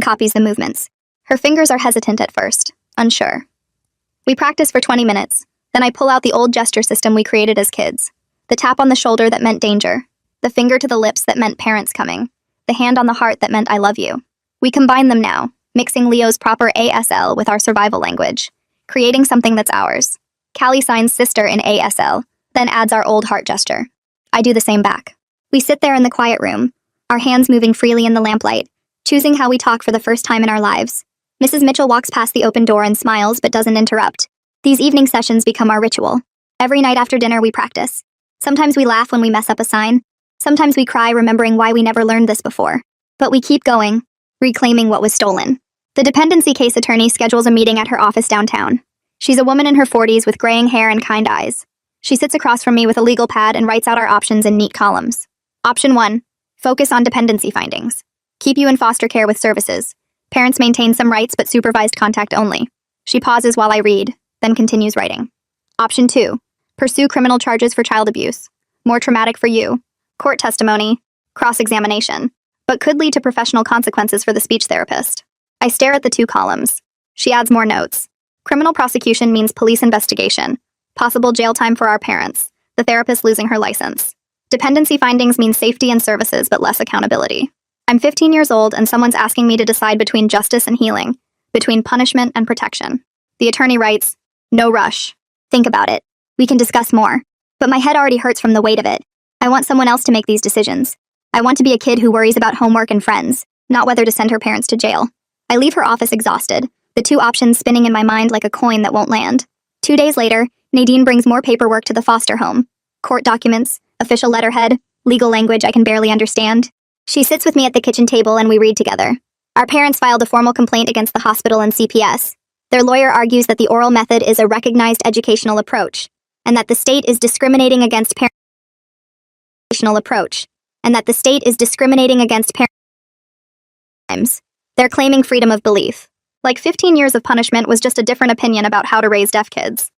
Speaker 1: copies the movements. Her fingers are hesitant at first, unsure. We practice for 20 minutes, then I pull out the old gesture system we created as kids. The tap on the shoulder that meant danger, the finger to the lips that meant parents coming, the hand on the heart that meant I love you. We combine them now, mixing Leo's proper ASL with our survival language, creating something that's ours. Callie signs sister in ASL, then adds our old heart gesture. I do the same back. We sit there in the quiet room, our hands moving freely in the lamplight, choosing how we talk for the first time in our lives. Mrs. Mitchell walks past the open door and smiles but doesn't interrupt. These evening sessions become our ritual. Every night after dinner we practice. Sometimes we laugh when we mess up a sign. Sometimes we cry remembering why we never learned this before. But we keep going, reclaiming what was stolen. The dependency case attorney schedules a meeting at her office downtown. She's a woman in her 40s with graying hair and kind eyes. She sits across from me with a legal pad and writes out our options in neat columns. Option 1. Focus on dependency findings. Keep you in foster care with services. Parents maintain some rights but supervised contact only. She pauses while I read, then continues writing. Option 2. Pursue criminal charges for child abuse. More traumatic for you. Court testimony. Cross-examination. But could lead to professional consequences for the speech therapist. I stare at the 2 columns. She adds more notes. Criminal prosecution means police investigation. Possible jail time for our parents. The therapist losing her license. Dependency findings mean safety and services but less accountability. I'm 15 years old and someone's asking me to decide between justice and healing, between punishment and protection. The attorney writes, no rush. Think about it. We can discuss more. But my head already hurts from the weight of it. I want someone else to make these decisions. I want to be a kid who worries about homework and friends, not whether to send her parents to jail. I leave her office exhausted, the 2 options spinning in my mind like a coin that won't land. 2 days later, Nadine brings more paperwork to the foster home. Court documents, official letterhead, legal language I can barely understand. She sits with me at the kitchen table and we read together. Our parents filed a formal complaint against the hospital and CPS. Their lawyer argues that the oral method is a recognized educational approach, and that the state is discriminating against parents. They're claiming freedom of belief. Like 15 years of punishment was just a different opinion about how to raise deaf kids.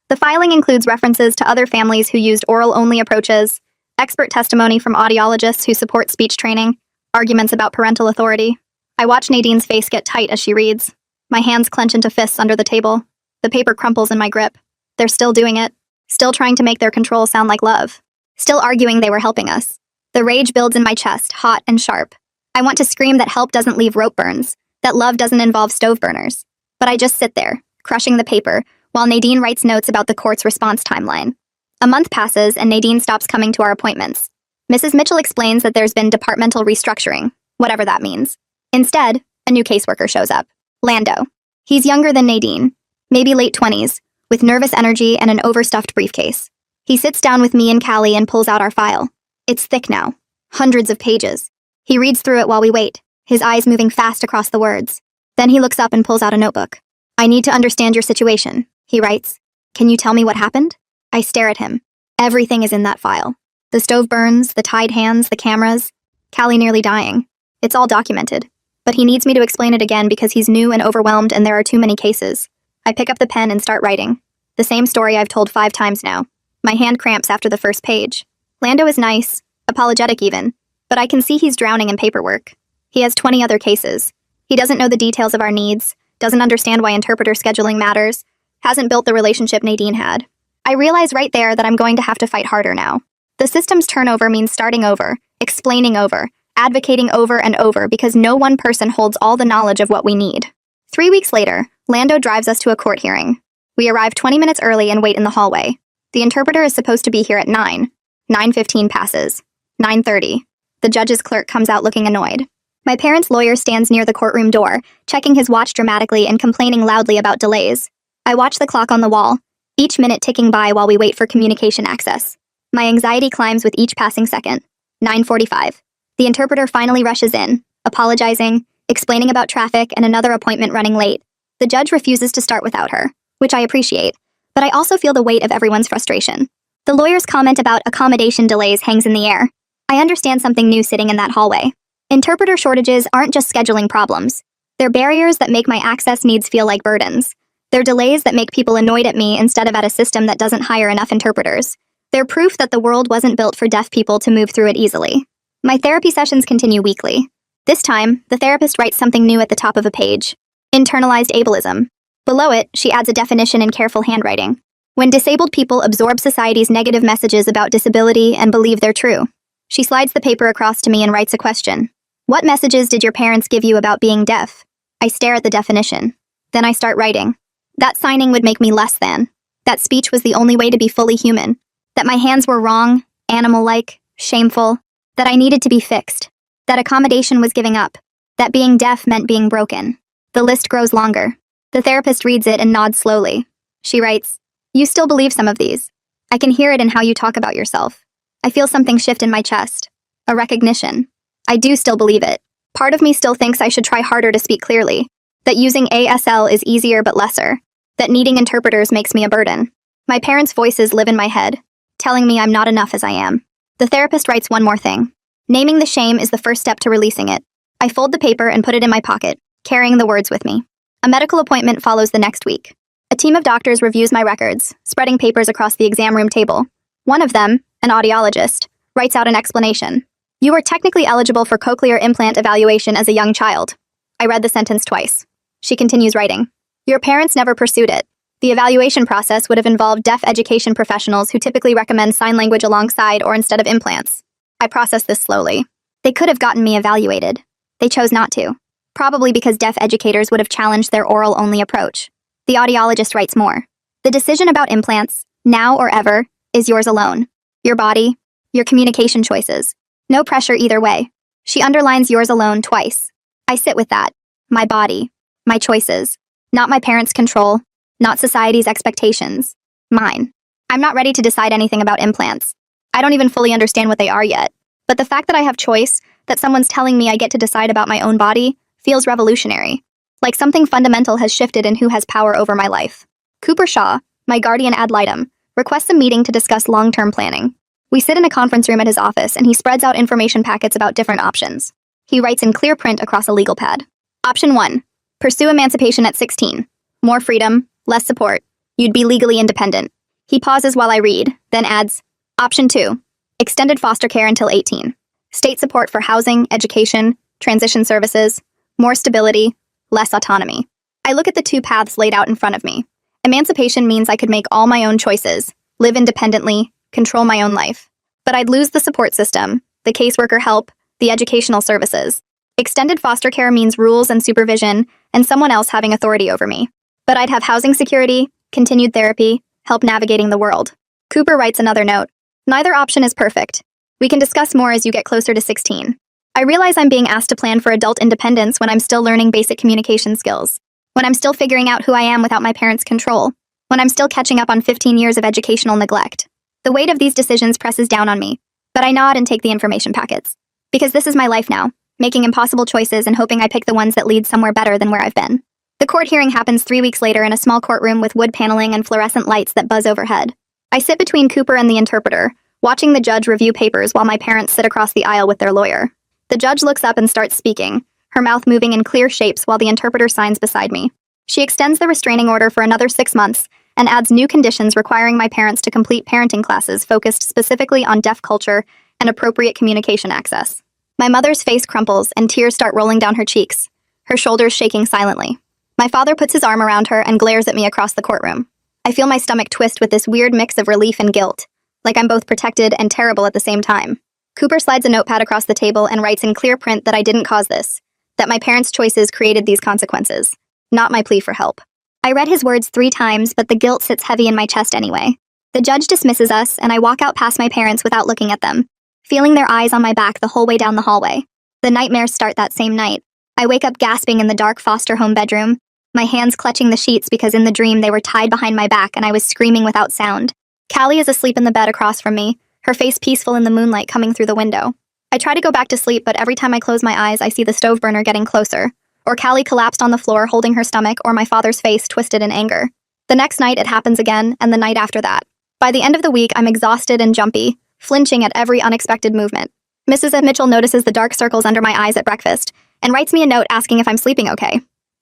Speaker 1: The filing includes references to other families who used oral-only approaches, expert testimony from audiologists who support speech training, arguments about parental authority. I watch Nadine's face get tight as she reads. My hands clench into fists under the table. The paper crumples in my grip. They're still doing it. Still trying to make their control sound like love. Still arguing they were helping us. The rage builds in my chest, hot and sharp. I want to scream that help doesn't leave rope burns, that love doesn't involve stove burners. But I just sit there, crushing the paper, while Nadine writes notes about the court's response timeline. A month passes and Nadine stops coming to our appointments. Mrs. Mitchell explains that there's been departmental restructuring, whatever that means. Instead, a new caseworker shows up. Lando. He's younger than Nadine, maybe late 20s, with nervous energy and an overstuffed briefcase. He sits down with me and Callie and pulls out our file. It's thick now. Hundreds of pages. He reads through it while we wait, his eyes moving fast across the words. Then he looks up and pulls out a notebook. I need to understand your situation, he writes. Can you tell me what happened? I stare at him. Everything is in that file. The stove burns, the tied hands, the cameras. Callie nearly dying. It's all documented. But he needs me to explain it again because he's new and overwhelmed and there are too many cases. I pick up the pen and start writing. The same story I've told 5 times now. My hand cramps after the first page. Lando is nice, apologetic even, but I can see he's drowning in paperwork. He has 20 other cases. He doesn't know the details of our needs, doesn't understand why interpreter scheduling matters, hasn't built the relationship Nadine had. I realize right there that I'm going to have to fight harder now. The system's turnover means starting over, explaining over, advocating over and over because no one person holds all the knowledge of what we need. 3 weeks later, Lando drives us to a court hearing. We arrive 20 minutes early and wait in the hallway. The interpreter is supposed to be here at 9. 9:15 passes. 9:30. The judge's clerk comes out looking annoyed. My parents' lawyer stands near the courtroom door, checking his watch dramatically and complaining loudly about delays. I watch the clock on the wall, each minute ticking by while we wait for communication access. My anxiety climbs with each passing second. 9:45. The interpreter finally rushes in, apologizing, explaining about traffic and another appointment running late. The judge refuses to start without her, which I appreciate, but I also feel the weight of everyone's frustration. The lawyer's comment about accommodation delays hangs in the air. I understand something new sitting in that hallway. Interpreter shortages aren't just scheduling problems. They're barriers that make my access needs feel like burdens. They're delays that make people annoyed at me instead of at a system that doesn't hire enough interpreters. They're proof that the world wasn't built for deaf people to move through it easily. My therapy sessions continue weekly. This time, the therapist writes something new at the top of a page. Internalized ableism. Below it, she adds a definition in careful handwriting. When disabled people absorb society's negative messages about disability and believe they're true. She slides the paper across to me and writes a question. What messages did your parents give you about being deaf? I stare at the definition. Then I start writing. That signing would make me less than. That speech was the only way to be fully human. That my hands were wrong, animal-like, shameful. That I needed to be fixed. That accommodation was giving up. That being deaf meant being broken. The list grows longer. The therapist reads it and nods slowly. She writes, "You still believe some of these. I can hear it in how you talk about yourself. I feel something shift in my chest. A recognition. I do still believe it. Part of me still thinks I should try harder to speak clearly. That using ASL is easier but lesser. That needing interpreters makes me a burden. My parents' voices live in my head, telling me I'm not enough as I am." The therapist writes one more thing. Naming the shame is the first step to releasing it. I fold the paper and put it in my pocket, carrying the words with me. A medical appointment follows the next week. A team of doctors reviews my records, spreading papers across the exam room table. One of them, an audiologist, writes out an explanation. "You are technically eligible for cochlear implant evaluation as a young child." I read the sentence twice. She continues writing. "Your parents never pursued it. The evaluation process would have involved deaf education professionals who typically recommend sign language alongside or instead of implants." I process this slowly. They could have gotten me evaluated. They chose not to. Probably because deaf educators would have challenged their oral-only approach. The audiologist writes more. "The decision about implants, now or ever, is yours alone. Your body, your communication choices. No pressure either way." She underlines yours alone twice. I sit with that. My body. My choices. Not my parents' control. Not society's expectations. Mine. I'm not ready to decide anything about implants. I don't even fully understand what they are yet. But the fact that I have choice, that someone's telling me I get to decide about my own body, feels revolutionary. Like something fundamental has shifted in who has power over my life. Cooper Shaw, my guardian ad litem, requests a meeting to discuss long-term planning. We sit in a conference room at his office and he spreads out information packets about different options. He writes in clear print across a legal pad. Option 1. Pursue emancipation at 16. More freedom, less support. You'd be legally independent. He pauses while I read, then adds, Option 2. Extended foster care until 18. State support for housing, education, transition services, more stability, less autonomy. I look at the 2 paths laid out in front of me. Emancipation means I could make all my own choices, live independently, control my own life. But I'd lose the support system, the caseworker help, the educational services. Extended foster care means rules and supervision, and someone else having authority over me. But I'd have housing security, continued therapy, help navigating the world. Cooper writes another note. Neither option is perfect. We can discuss more as you get closer to 16. I realize I'm being asked to plan for adult independence when I'm still learning basic communication skills. When I'm still figuring out who I am without my parents' control. When I'm still catching up on 15 years of educational neglect. The weight of these decisions presses down on me, but I nod and take the information packets. Because this is my life now, making impossible choices and hoping I pick the ones that lead somewhere better than where I've been. The court hearing happens 3 weeks later in a small courtroom with wood paneling and fluorescent lights that buzz overhead. I sit between Cooper and the interpreter, watching the judge review papers while my parents sit across the aisle with their lawyer. The judge looks up and starts speaking, her mouth moving in clear shapes while the interpreter signs beside me. She extends the restraining order for another 6 months and adds new conditions requiring my parents to complete parenting classes focused specifically on deaf culture and appropriate communication access. My mother's face crumples and tears start rolling down her cheeks, her shoulders shaking silently. My father puts his arm around her and glares at me across the courtroom. I feel my stomach twist with this weird mix of relief and guilt, like I'm both protected and terrible at the same time. Cooper slides a notepad across the table and writes in clear print that I didn't cause this, that my parents' choices created these consequences, not my plea for help. I read his words 3 times, but the guilt sits heavy in my chest anyway. The judge dismisses us, and I walk out past my parents without looking at them, feeling their eyes on my back the whole way down the hallway. The nightmares start that same night. I wake up gasping in the dark foster home bedroom, my hands clutching the sheets because in the dream they were tied behind my back and I was screaming without sound. Callie is asleep in the bed across from me, her face peaceful in the moonlight coming through the window. I try to go back to sleep, but every time I close my eyes, I see the stove burner getting closer, or Callie collapsed on the floor holding her stomach, or my father's face twisted in anger. The next night it happens again, and the night after that. By the end of the week, I'm exhausted and jumpy, flinching at every unexpected movement. Mrs. Mitchell notices the dark circles under my eyes at breakfast, and writes me a note asking if I'm sleeping okay.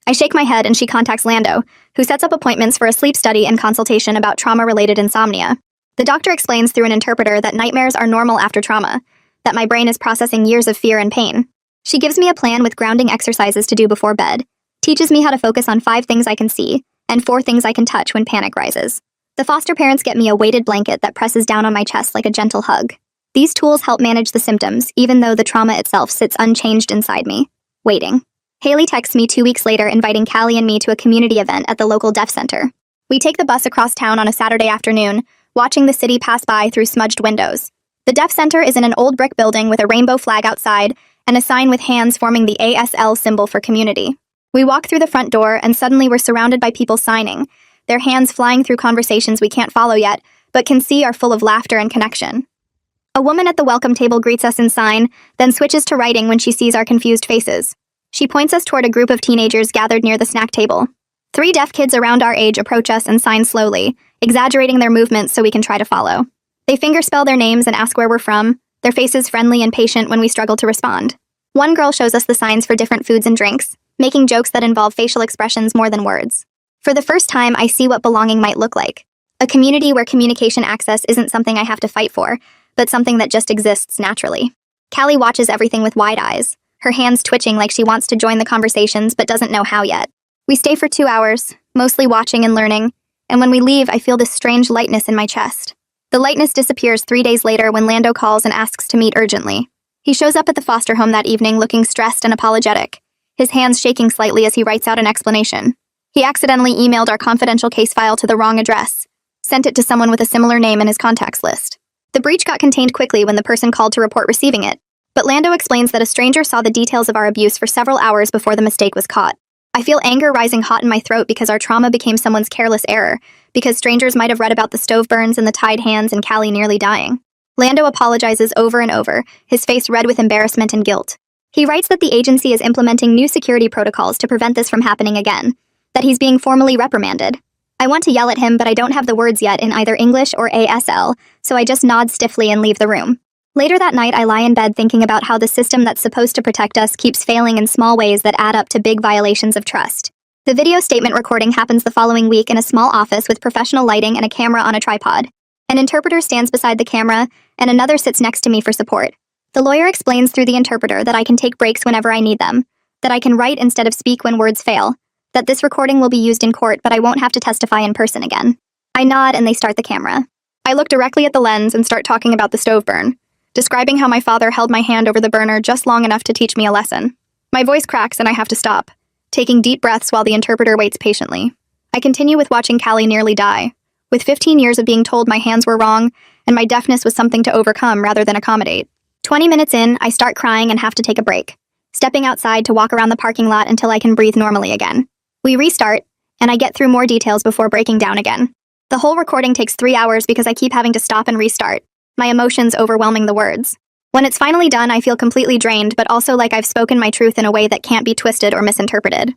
Speaker 1: I shake my head and she contacts Lando, who sets up appointments for a sleep study and consultation about trauma-related insomnia. The doctor explains through an interpreter that nightmares are normal after trauma, that my brain is processing years of fear and pain. She gives me a plan with grounding exercises to do before bed, teaches me how to focus on 5 things I can see, and 4 things I can touch when panic rises. The foster parents get me a weighted blanket that presses down on my chest like a gentle hug. These tools help manage the symptoms, even though the trauma itself sits unchanged inside me, waiting. Haley texts me 2 weeks later inviting Callie and me to a community event at the local deaf center. We take the bus across town on a Saturday afternoon, watching the city pass by through smudged windows. The deaf center is in an old brick building with a rainbow flag outside and a sign with hands forming the ASL symbol for community. We walk through the front door and suddenly we're surrounded by people signing, their hands flying through conversations we can't follow yet, but can see are full of laughter and connection. A woman at the welcome table greets us in sign, then switches to writing when she sees our confused faces. She points us toward a group of teenagers gathered near the snack table. 3 deaf kids around our age approach us and sign slowly, exaggerating their movements so we can try to follow. They fingerspell their names and ask where we're from, their faces friendly and patient when we struggle to respond. One girl shows us the signs for different foods and drinks, making jokes that involve facial expressions more than words. For the first time, I see what belonging might look like. A community where communication access isn't something I have to fight for, but something that just exists naturally. Callie watches everything with wide eyes, her hands twitching like she wants to join the conversations but doesn't know how yet. We stay for 2 hours, mostly watching and learning, and when we leave, I feel this strange lightness in my chest. The lightness disappears 3 days later when Lando calls and asks to meet urgently. He shows up at the foster home that evening looking stressed and apologetic, his hands shaking slightly as he writes out an explanation. He accidentally emailed our confidential case file to the wrong address, sent it to someone with a similar name in his contacts list. The breach got contained quickly when the person called to report receiving it, but Lando explains that a stranger saw the details of our abuse for several hours before the mistake was caught. I feel anger rising hot in my throat because our trauma became someone's careless error, because strangers might have read about the stove burns and the tied hands and Callie nearly dying. Lando apologizes over and over, his face red with embarrassment and guilt. He writes that the agency is implementing new security protocols to prevent this from happening again, that he's being formally reprimanded. I want to yell at him, but I don't have the words yet in either English or ASL, so I just nod stiffly and leave the room. Later that night, I lie in bed thinking about how the system that's supposed to protect us keeps failing in small ways that add up to big violations of trust. The video statement recording happens the following week in a small office with professional lighting and a camera on a tripod. An interpreter stands beside the camera, and another sits next to me for support. The lawyer explains through the interpreter that I can take breaks whenever I need them, that I can write instead of speak when words fail, that this recording will be used in court but I won't have to testify in person again. I nod and they start the camera. I look directly at the lens and start talking about the stove burn, describing how my father held my hand over the burner just long enough to teach me a lesson. My voice cracks and I have to stop, taking deep breaths while the interpreter waits patiently. I continue with watching Callie nearly die, with 15 years of being told my hands were wrong and my deafness was something to overcome rather than accommodate. 20 minutes in, I start crying and have to take a break, stepping outside to walk around the parking lot until I can breathe normally again. We restart, and I get through more details before breaking down again. The whole recording takes 3 hours because I keep having to stop and restart, my emotions overwhelming the words. When it's finally done, I feel completely drained, but also like I've spoken my truth in a way that can't be twisted or misinterpreted.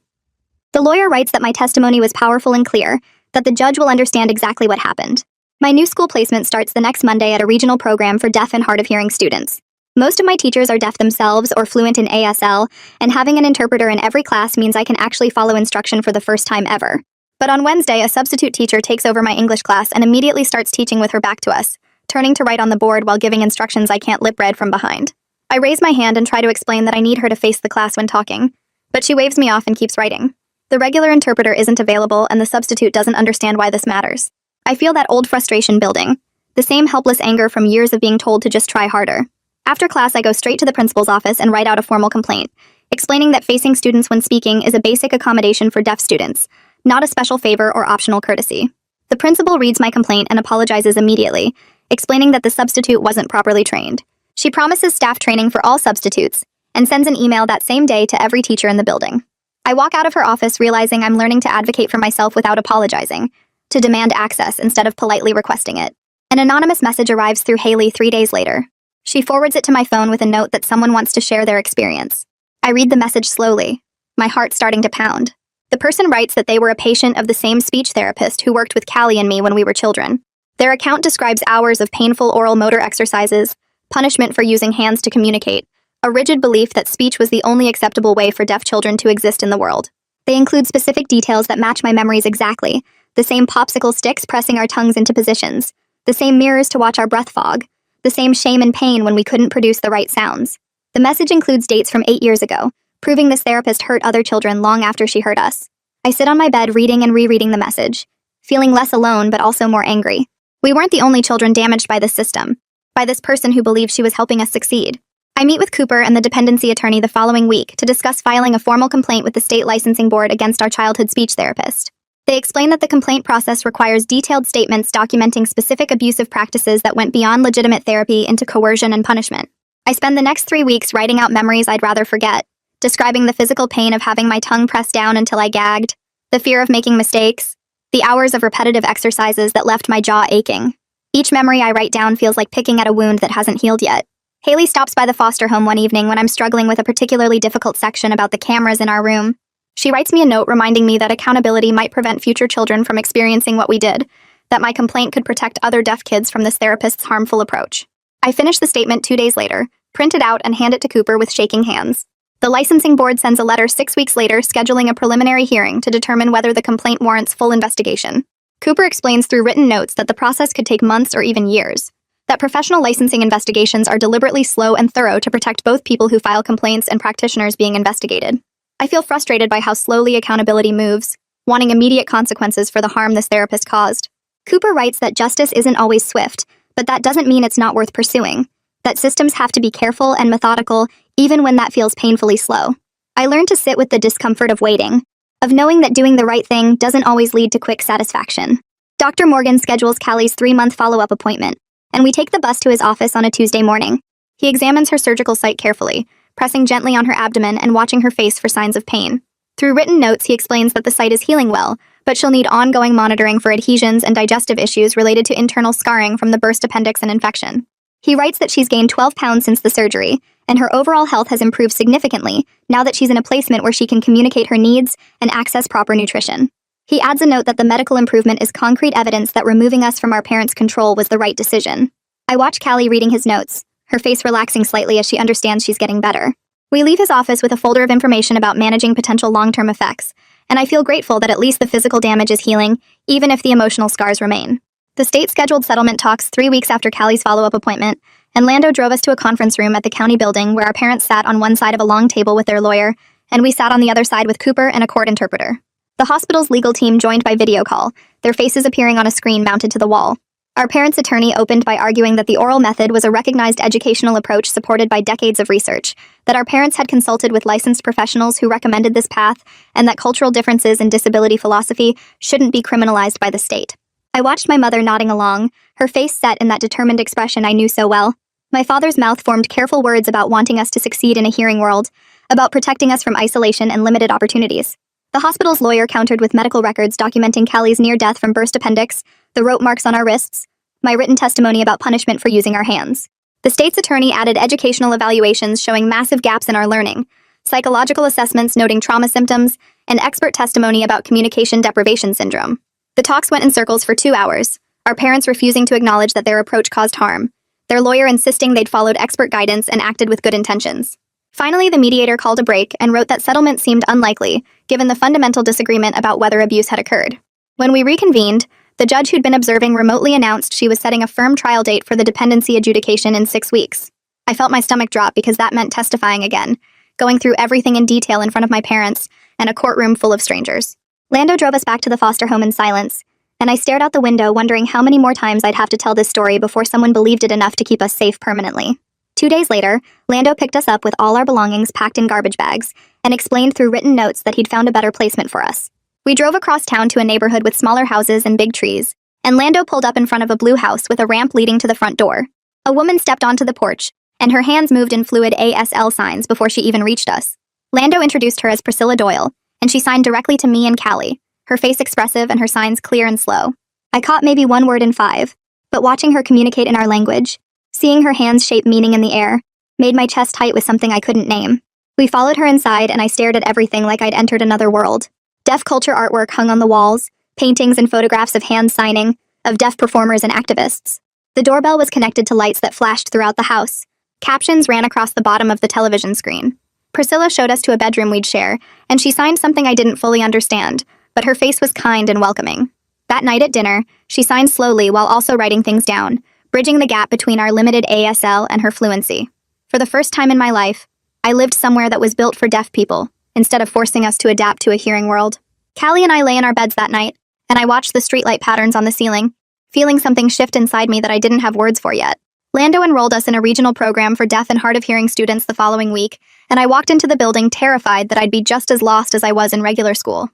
Speaker 1: The lawyer writes that my testimony was powerful and clear, that the judge will understand exactly what happened. My new school placement starts the next Monday at a regional program for deaf and hard of hearing students. Most of my teachers are deaf themselves or fluent in ASL, and having an interpreter in every class means I can actually follow instruction for the first time ever. But on Wednesday, a substitute teacher takes over my English class and immediately starts teaching with her back to us, turning to write on the board while giving instructions I can't lip read from behind. I raise my hand and try to explain that I need her to face the class when talking, but she waves me off and keeps writing. The regular interpreter isn't available, and the substitute doesn't understand why this matters. I feel that old frustration building, the same helpless anger from years of being told to just try harder. After class, I go straight to the principal's office and write out a formal complaint, explaining that facing students when speaking is a basic accommodation for deaf students, not a special favor or optional courtesy. The principal reads my complaint and apologizes immediately, explaining that the substitute wasn't properly trained. She promises staff training for all substitutes and sends an email that same day to every teacher in the building. I walk out of her office realizing I'm learning to advocate for myself without apologizing, to demand access instead of politely requesting it. An anonymous message arrives through Haley 3 days later. She forwards it to my phone with a note that someone wants to share their experience. I read the message slowly, my heart starting to pound. The person writes that they were a patient of the same speech therapist who worked with Callie and me when we were children. Their account describes hours of painful oral motor exercises, punishment for using hands to communicate, a rigid belief that speech was the only acceptable way for deaf children to exist in the world. They include specific details that match my memories exactly, the same popsicle sticks pressing our tongues into positions, the same mirrors to watch our breath fog, the same shame and pain when we couldn't produce the right sounds. The message includes dates from 8 years ago, proving this therapist hurt other children long after she hurt us. I sit on my bed reading and rereading the message, feeling less alone but also more angry. We weren't the only children damaged by this system, by this person who believed she was helping us succeed. I meet with Cooper and the dependency attorney the following week to discuss filing a formal complaint with the state licensing board against our childhood speech therapist. They explain that the complaint process requires detailed statements documenting specific abusive practices that went beyond legitimate therapy into coercion and punishment. I spend the next 3 weeks writing out memories I'd rather forget, describing the physical pain of having my tongue pressed down until I gagged, the fear of making mistakes, the hours of repetitive exercises that left my jaw aching. Each memory I write down feels like picking at a wound that hasn't healed yet. Haley stops by the foster home one evening when I'm struggling with a particularly difficult section about the cameras in our room. She writes me a note reminding me that accountability might prevent future children from experiencing what we did, that my complaint could protect other deaf kids from this therapist's harmful approach. I finish the statement 2 days later, print it out and hand it to Cooper with shaking hands. The licensing board sends a letter 6 weeks later scheduling a preliminary hearing to determine whether the complaint warrants full investigation. Cooper explains through written notes that the process could take months or even years, that professional licensing investigations are deliberately slow and thorough to protect both people who file complaints and practitioners being investigated. I feel frustrated by how slowly accountability moves, wanting immediate consequences for the harm this therapist caused. Cooper writes that justice isn't always swift, but that doesn't mean it's not worth pursuing, that systems have to be careful and methodical even when that feels painfully slow. I learned to sit with the discomfort of waiting, of knowing that doing the right thing doesn't always lead to quick satisfaction. Dr. Morgan schedules Callie's 3-month follow-up appointment, and we take the bus to his office on a Tuesday morning. He examines her surgical site carefully, pressing gently on her abdomen and watching her face for signs of pain. Through written notes, he explains that the site is healing well, but she'll need ongoing monitoring for adhesions and digestive issues related to internal scarring from the burst appendix and infection. He writes that she's gained 12 pounds since the surgery, and her overall health has improved significantly now that she's in a placement where she can communicate her needs and access proper nutrition. He adds a note that the medical improvement is concrete evidence that removing us from our parents' control was the right decision. I watch Callie reading his notes, her face relaxing slightly as she understands she's getting better. We leave his office with a folder of information about managing potential long-term effects, and I feel grateful that at least the physical damage is healing, even if the emotional scars remain. The state scheduled settlement talks 3 weeks after Callie's follow-up appointment, and Lando drove us to a conference room at the county building where our parents sat on one side of a long table with their lawyer, and we sat on the other side with Cooper and a court interpreter. The hospital's legal team joined by video call, their faces appearing on a screen mounted to the wall. Our parents' attorney opened by arguing that the oral method was a recognized educational approach supported by decades of research, that our parents had consulted with licensed professionals who recommended this path, and that cultural differences in disability philosophy shouldn't be criminalized by the state. I watched my mother nodding along, her face set in that determined expression I knew so well. My father's mouth formed careful words about wanting us to succeed in a hearing world, about protecting us from isolation and limited opportunities. The hospital's lawyer countered with medical records documenting Callie's near death from burst appendix, the rope marks on our wrists, my written testimony about punishment for using our hands. The state's attorney added educational evaluations showing massive gaps in our learning, psychological assessments noting trauma symptoms, and expert testimony about communication deprivation syndrome. The talks went in circles for 2 hours, our parents refusing to acknowledge that their approach caused harm, their lawyer insisting they'd followed expert guidance and acted with good intentions. Finally, the mediator called a break and wrote that settlement seemed unlikely, given the fundamental disagreement about whether abuse had occurred. When we reconvened, the judge who'd been observing remotely announced she was setting a firm trial date for the dependency adjudication in 6 weeks. I felt my stomach drop because that meant testifying again, going through everything in detail in front of my parents and a courtroom full of strangers. Lando drove us back to the foster home in silence, and I stared out the window wondering how many more times I'd have to tell this story before someone believed it enough to keep us safe permanently. 2 days later, Lando picked us up with all our belongings packed in garbage bags and explained through written notes that he'd found a better placement for us. We drove across town to a neighborhood with smaller houses and big trees, and Lando pulled up in front of a blue house with a ramp leading to the front door. A woman stepped onto the porch, and her hands moved in fluid ASL signs before she even reached us. Lando introduced her as Priscilla Doyle, and she signed directly to me and Callie, her face expressive and her signs clear and slow. I caught maybe 1 word in 5, but watching her communicate in our language, seeing her hands shape meaning in the air, made my chest tight with something I couldn't name. We followed her inside and I stared at everything like I'd entered another world. Deaf culture artwork hung on the walls, paintings and photographs of hands signing, of deaf performers and activists. The doorbell was connected to lights that flashed throughout the house. Captions ran across the bottom of the television screen. Priscilla showed us to a bedroom we'd share, and she signed something I didn't fully understand, but her face was kind and welcoming. That night at dinner, she signed slowly while also writing things down, bridging the gap between our limited ASL and her fluency. For the first time in my life, I lived somewhere that was built for deaf people, instead of forcing us to adapt to a hearing world. Callie and I lay in our beds that night, and I watched the streetlight patterns on the ceiling, feeling something shift inside me that I didn't have words for yet. Lando enrolled us in a regional program for deaf and hard of hearing students the following week, and I walked into the building terrified that I'd be just as lost as I was in regular school.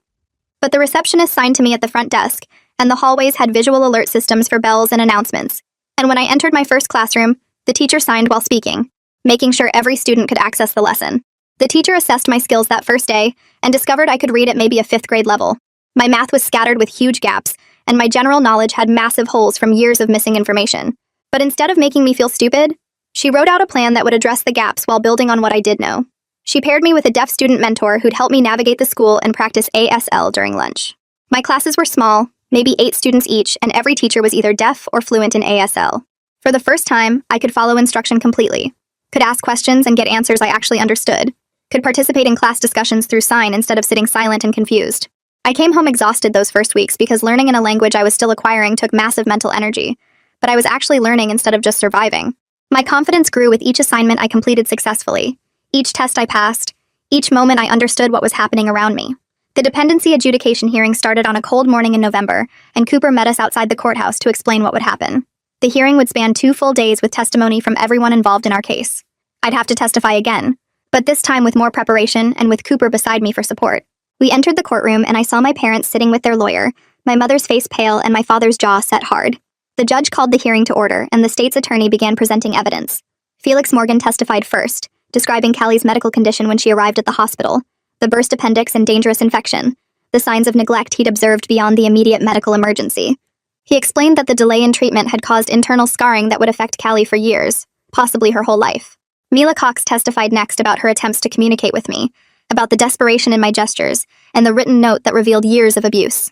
Speaker 1: But the receptionist signed to me at the front desk, and the hallways had visual alert systems for bells and announcements. And when I entered my first classroom, the teacher signed while speaking, making sure every student could access the lesson. The teacher assessed my skills that first day and discovered I could read at maybe a 5th grade level. My math was scattered with huge gaps, and my general knowledge had massive holes from years of missing information. But instead of making me feel stupid, she wrote out a plan that would address the gaps while building on what I did know. She paired me with a deaf student mentor who'd help me navigate the school and practice ASL during lunch. My classes were small, maybe 8 students each, and every teacher was either deaf or fluent in ASL. For the first time, I could follow instruction completely, could ask questions and get answers I actually understood, could participate in class discussions through sign instead of sitting silent and confused. I came home exhausted those first weeks because learning in a language I was still acquiring took massive mental energy, but I was actually learning instead of just surviving. My confidence grew with each assignment I completed successfully, each test I passed, each moment I understood what was happening around me. The dependency adjudication hearing started on a cold morning in November, and Cooper met us outside the courthouse to explain what would happen. The hearing would span 2 full days with testimony from everyone involved in our case. I'd have to testify again, but this time with more preparation and with Cooper beside me for support. We entered the courtroom and I saw my parents sitting with their lawyer, my mother's face pale and my father's jaw set hard. The judge called the hearing to order and the state's attorney began presenting evidence. Felix Morgan testified first, describing Callie's medical condition when she arrived at the hospital, the burst appendix and dangerous infection, the signs of neglect he'd observed beyond the immediate medical emergency. He explained that the delay in treatment had caused internal scarring that would affect Callie for years, possibly her whole life. Mila Cox testified next about her attempts to communicate with me, about the desperation in my gestures, and the written note that revealed years of abuse.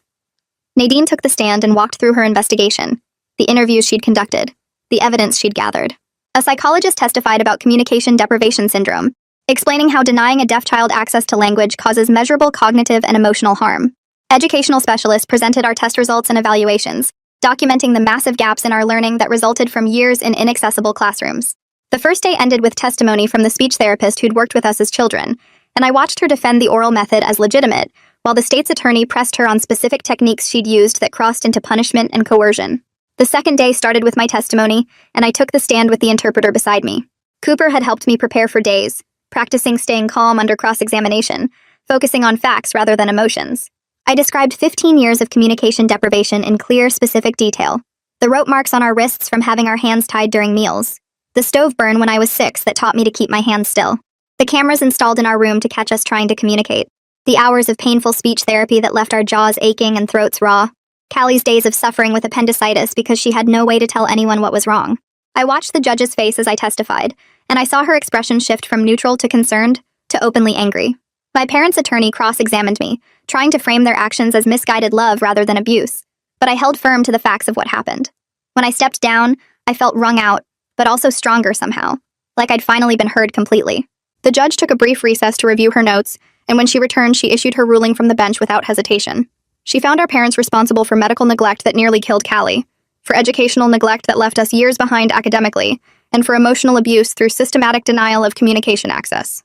Speaker 1: Nadine took the stand and walked through her investigation, the interviews she'd conducted, the evidence she'd gathered. A psychologist testified about communication deprivation syndrome, explaining how denying a deaf child access to language causes measurable cognitive and emotional harm. Educational specialists presented our test results and evaluations, documenting the massive gaps in our learning that resulted from years in inaccessible classrooms. The first day ended with testimony from the speech therapist who'd worked with us as children, and I watched her defend the oral method as legitimate, while the state's attorney pressed her on specific techniques she'd used that crossed into punishment and coercion. The second day started with my testimony, and I took the stand with the interpreter beside me. Cooper had helped me prepare for days, practicing staying calm under cross-examination, focusing on facts rather than emotions. I described 15 years of communication deprivation in clear, specific detail. The rope marks on our wrists from having our hands tied during meals. The stove burn when I was 6 that taught me to keep my hands still. The cameras installed in our room to catch us trying to communicate. The hours of painful speech therapy that left our jaws aching and throats raw. Callie's days of suffering with appendicitis because she had no way to tell anyone what was wrong. I watched the judge's face as I testified, and I saw her expression shift from neutral to concerned, to openly angry. My parents' attorney cross-examined me, trying to frame their actions as misguided love rather than abuse, but I held firm to the facts of what happened. When I stepped down, I felt wrung out, but also stronger somehow, like I'd finally been heard completely. The judge took a brief recess to review her notes, and when she returned, she issued her ruling from the bench without hesitation. She found our parents responsible for medical neglect that nearly killed Callie, for educational neglect that left us years behind academically, and for emotional abuse through systematic denial of communication access.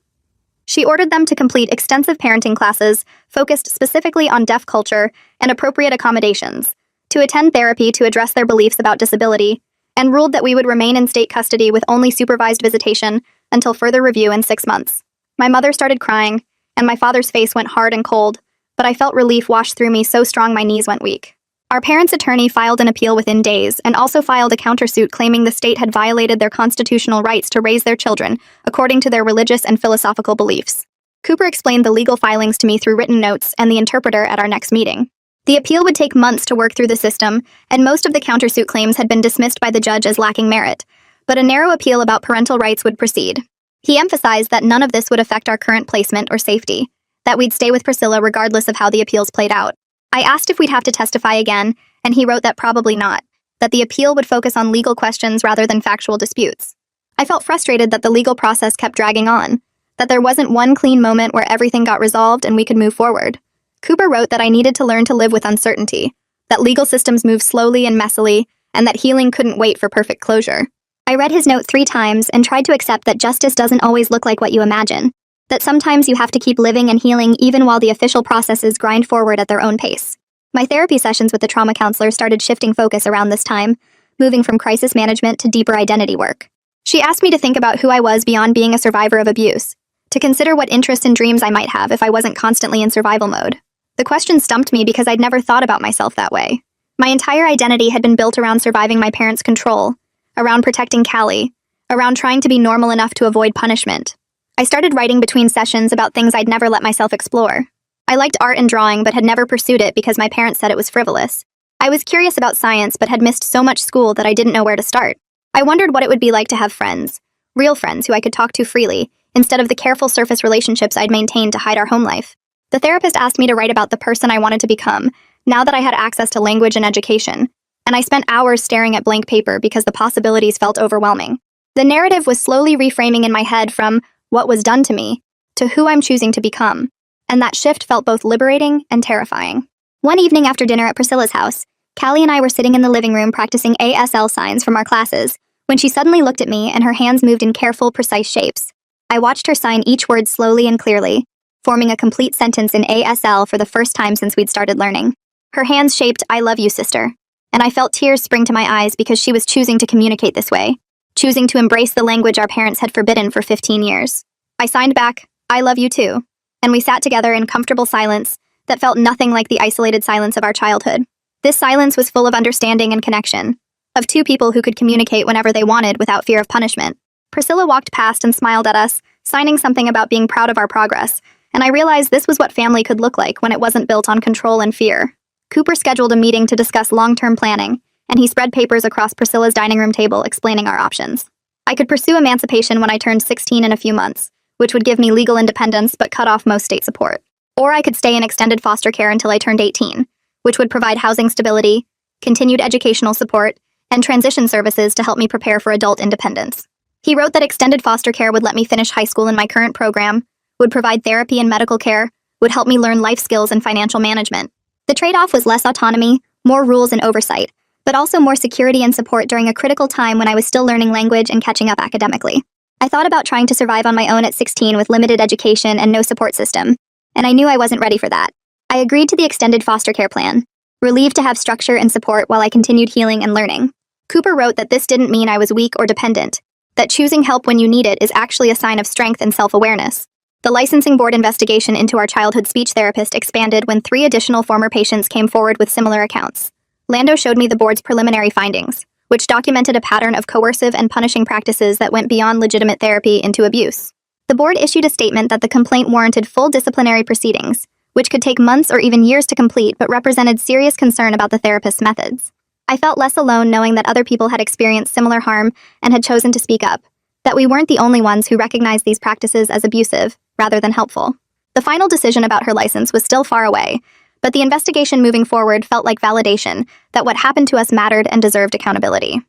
Speaker 1: She ordered them to complete extensive parenting classes focused specifically on deaf culture and appropriate accommodations, to attend therapy to address their beliefs about disability, and ruled that we would remain in state custody with only supervised visitation until further review in 6 months. My mother started crying, and my father's face went hard and cold, but I felt relief wash through me so strong my knees went weak. Our parents' attorney filed an appeal within days and also filed a countersuit claiming the state had violated their constitutional rights to raise their children according to their religious and philosophical beliefs. Cooper explained the legal filings to me through written notes and the interpreter at our next meeting. The appeal would take months to work through the system, and most of the countersuit claims had been dismissed by the judge as lacking merit, but a narrow appeal about parental rights would proceed. He emphasized that none of this would affect our current placement or safety, that we'd stay with Priscilla regardless of how the appeals played out. I asked if we'd have to testify again, and he wrote that probably not, that the appeal would focus on legal questions rather than factual disputes. I felt frustrated that the legal process kept dragging on, that there wasn't one clean moment where everything got resolved and we could move forward. Cooper wrote that I needed to learn to live with uncertainty, that legal systems move slowly and messily, and that healing couldn't wait for perfect closure. I read his note 3 times and tried to accept that justice doesn't always look like what you imagine, that sometimes you have to keep living and healing even while the official processes grind forward at their own pace. My therapy sessions with the trauma counselor started shifting focus around this time, moving from crisis management to deeper identity work. She asked me to think about who I was beyond being a survivor of abuse, to consider what interests and dreams I might have if I wasn't constantly in survival mode. The question stumped me because I'd never thought about myself that way. My entire identity had been built around surviving my parents' control, around protecting Callie, around trying to be normal enough to avoid punishment. I started writing between sessions about things I'd never let myself explore. I liked art and drawing but had never pursued it because my parents said it was frivolous. I was curious about science but had missed so much school that I didn't know where to start. I wondered what it would be like to have friends, real friends who I could talk to freely, instead of the careful surface relationships I'd maintained to hide our home life. The therapist asked me to write about the person I wanted to become, now that I had access to language and education, and I spent hours staring at blank paper because the possibilities felt overwhelming. The narrative was slowly reframing in my head from what was done to me to who I'm choosing to become, and that shift felt both liberating and terrifying. One evening after dinner at Priscilla's house, Callie and I were sitting in the living room practicing ASL signs from our classes, when she suddenly looked at me and her hands moved in careful, precise shapes. I watched her sign each word slowly and clearly, forming a complete sentence in ASL for the first time since we'd started learning. Her hands shaped, "I love you, sister," and I felt tears spring to my eyes because she was choosing to communicate this way, choosing to embrace the language our parents had forbidden for 15 years. I signed back, "I love you too," and we sat together in comfortable silence that felt nothing like the isolated silence of our childhood. This silence was full of understanding and connection, of two people who could communicate whenever they wanted without fear of punishment. Priscilla walked past and smiled at us, signing something about being proud of our progress, and I realized this was what family could look like when it wasn't built on control and fear. Cooper scheduled a meeting to discuss long-term planning, and he spread papers across Priscilla's dining room table explaining our options. I could pursue emancipation when I turned 16 in a few months, which would give me legal independence but cut off most state support. Or I could stay in extended foster care until I turned 18, which would provide housing stability, continued educational support, and transition services to help me prepare for adult independence. He wrote that extended foster care would let me finish high school in my current program, would provide therapy and medical care, would help me learn life skills and financial management. The trade-off was less autonomy, more rules and oversight, but also more security and support during a critical time when I was still learning language and catching up academically. I thought about trying to survive on my own at 16 with limited education and no support system, and I knew I wasn't ready for that. I agreed to the extended foster care plan, relieved to have structure and support while I continued healing and learning. Cooper wrote that this didn't mean I was weak or dependent, that choosing help when you need it is actually a sign of strength and self-awareness. The licensing board investigation into our childhood speech therapist expanded when 3 additional former patients came forward with similar accounts. Lando showed me the board's preliminary findings, which documented a pattern of coercive and punishing practices that went beyond legitimate therapy into abuse. The board issued a statement that the complaint warranted full disciplinary proceedings, which could take months or even years to complete but represented serious concern about the therapist's methods. I felt less alone knowing that other people had experienced similar harm and had chosen to speak up, that we weren't the only ones who recognized these practices as abusive, rather than helpful. The final decision about her license was still far away, but the investigation moving forward felt like validation that what happened to us mattered and deserved accountability.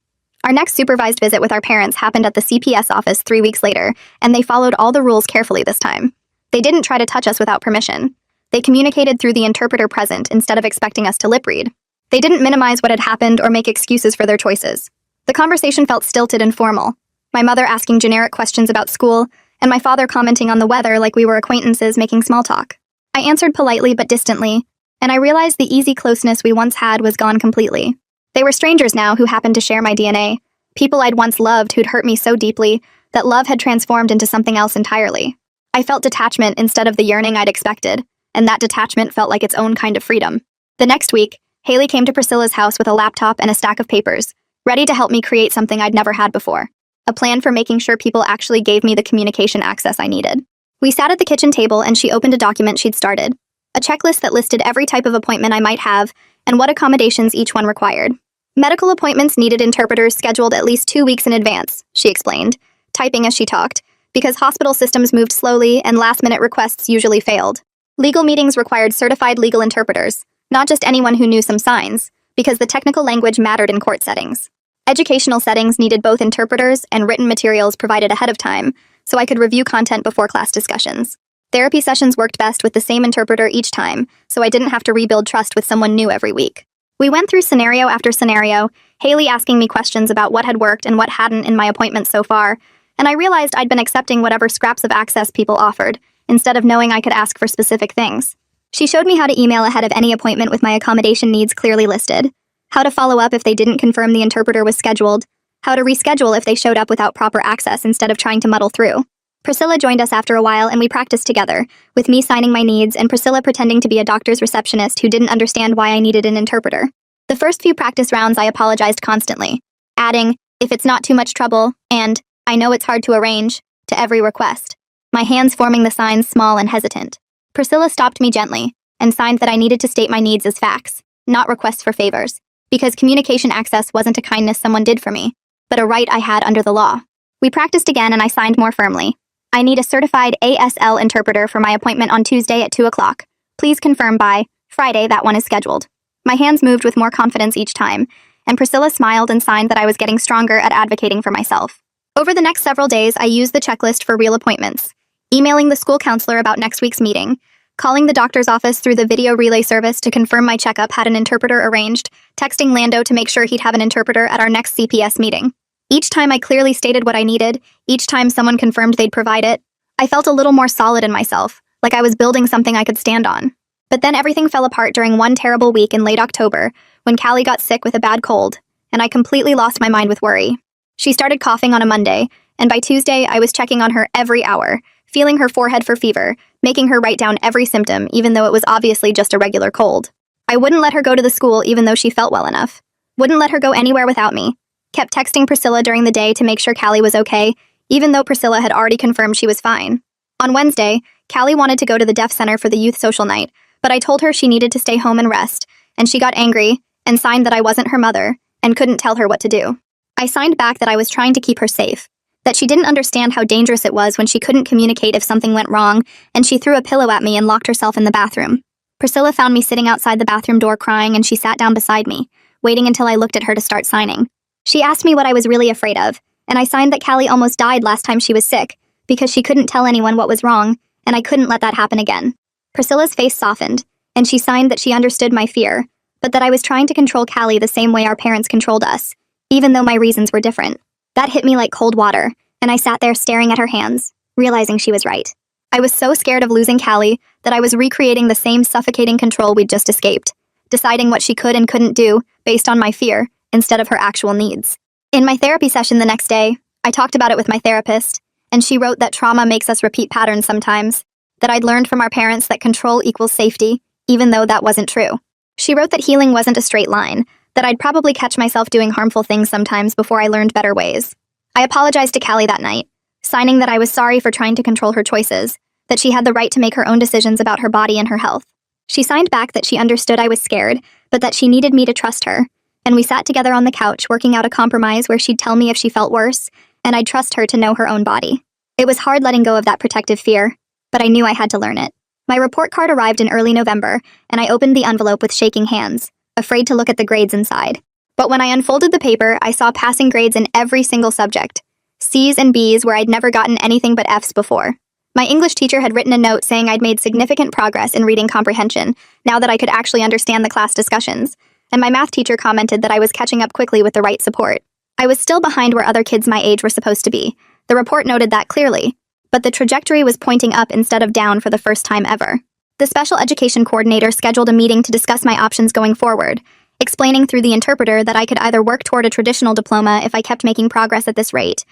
Speaker 1: Our next supervised visit with our parents happened at the CPS office 3 weeks later, and they followed all the rules carefully this time. They didn't try to touch us without permission. They communicated through the interpreter present instead of expecting us to lip read. They didn't minimize what had happened or make excuses for their choices. The conversation felt stilted and formal, my mother asking generic questions about school, and my father commenting on the weather like we were acquaintances making small talk. I answered politely but distantly, and I realized the easy closeness we once had was gone completely. They were strangers now who happened to share my DNA, people I'd once loved who'd hurt me so deeply that love had transformed into something else entirely. I felt detachment instead of the yearning I'd expected, and that detachment felt like its own kind of freedom. The next week, Haley came to Priscilla's house with a laptop and a stack of papers, ready to help me create something I'd never had before, a plan for making sure people actually gave me the communication access I needed. We sat at the kitchen table and she opened a document she'd started, a checklist that listed every type of appointment I might have and what accommodations each one required. Medical appointments needed interpreters scheduled at least 2 weeks in advance, she explained, typing as she talked, because hospital systems moved slowly and last-minute requests usually failed. Legal meetings required certified legal interpreters, not just anyone who knew some signs, because the technical language mattered in court settings. Educational settings needed both interpreters and written materials provided ahead of time, so I could review content before class discussions. Therapy sessions worked best with the same interpreter each time, so I didn't have to rebuild trust with someone new every week. We went through scenario after scenario, Haley asking me questions about what had worked and what hadn't in my appointments so far, and I realized I'd been accepting whatever scraps of access people offered, instead of knowing I could ask for specific things. She showed me how to email ahead of any appointment with my accommodation needs clearly listed, how to follow up if they didn't confirm the interpreter was scheduled, how to reschedule if they showed up without proper access instead of trying to muddle through. Priscilla joined us after a while and we practiced together, with me signing my needs and Priscilla pretending to be a doctor's receptionist who didn't understand why I needed an interpreter. The first few practice rounds I apologized constantly, adding, if it's not too much trouble, and, I know it's hard to arrange, to every request. My hands forming the signs small and hesitant. Priscilla stopped me gently, and signed that I needed to state my needs as facts, not requests for favors, because communication access wasn't a kindness someone did for me, but a right I had under the law. We practiced again and I signed more firmly. I need a certified ASL interpreter for my appointment on Tuesday at 2 o'clock. Please confirm by Friday that one is scheduled. My hands moved with more confidence each time, and Priscilla smiled and signed that I was getting stronger at advocating for myself. Over the next several days, I used the checklist for real appointments, emailing the school counselor about next week's meeting, calling the doctor's office through the video relay service to confirm my checkup had an interpreter arranged, texting Lando to make sure he'd have an interpreter at our next CPS meeting. Each time I clearly stated what I needed, each time someone confirmed they'd provide it, I felt a little more solid in myself, like I was building something I could stand on. But then everything fell apart during one terrible week in late October, when Callie got sick with a bad cold, and I completely lost my mind with worry. She started coughing on a Monday, and by Tuesday I was checking on her every hour, feeling her forehead for fever, making her write down every symptom even though it was obviously just a regular cold. I wouldn't let her go to the school even though she felt well enough. Wouldn't let her go anywhere without me. Kept texting Priscilla during the day to make sure Callie was okay, even though Priscilla had already confirmed she was fine. On Wednesday, Callie wanted to go to the Deaf Center for the youth social night, but I told her she needed to stay home and rest, and she got angry and signed that I wasn't her mother and couldn't tell her what to do. I signed back that I was trying to keep her safe, that she didn't understand how dangerous it was when she couldn't communicate if something went wrong, and she threw a pillow at me and locked herself in the bathroom. Priscilla found me sitting outside the bathroom door crying, and she sat down beside me, waiting until I looked at her to start signing. She asked me what I was really afraid of, and I signed that Callie almost died last time she was sick, because she couldn't tell anyone what was wrong, and I couldn't let that happen again. Priscilla's face softened, and she signed that she understood my fear, but that I was trying to control Callie the same way our parents controlled us, even though my reasons were different. That hit me like cold water, and I sat there staring at her hands, realizing she was right. I was so scared of losing Callie that I was recreating the same suffocating control we'd just escaped, deciding what she could and couldn't do based on my fear instead of her actual needs. In my therapy session the next day, I talked about it with my therapist, and she wrote that trauma makes us repeat patterns sometimes, that I'd learned from our parents that control equals safety, even though that wasn't true. She wrote that healing wasn't a straight line, that I'd probably catch myself doing harmful things sometimes before I learned better ways. I apologized to Callie that night, signing that I was sorry for trying to control her choices, that she had the right to make her own decisions about her body and her health. She signed back that she understood I was scared, but that she needed me to trust her, and we sat together on the couch working out a compromise where she'd tell me if she felt worse, and I'd trust her to know her own body. It was hard letting go of that protective fear, but I knew I had to learn it. My report card arrived in early November, and I opened the envelope with shaking hands, afraid to look at the grades inside. But when I unfolded the paper, I saw passing grades in every single subject. C's and B's where I'd never gotten anything but F's before. My English teacher had written a note saying I'd made significant progress in reading comprehension, now that I could actually understand the class discussions, and my math teacher commented that I was catching up quickly with the right support. I was still behind where other kids my age were supposed to be. The report noted that clearly, but the trajectory was pointing up instead of down for the first time ever. The special education coordinator scheduled a meeting to discuss my options going forward, explaining through the interpreter that I could either work toward a traditional diploma if I kept making progress at this rate,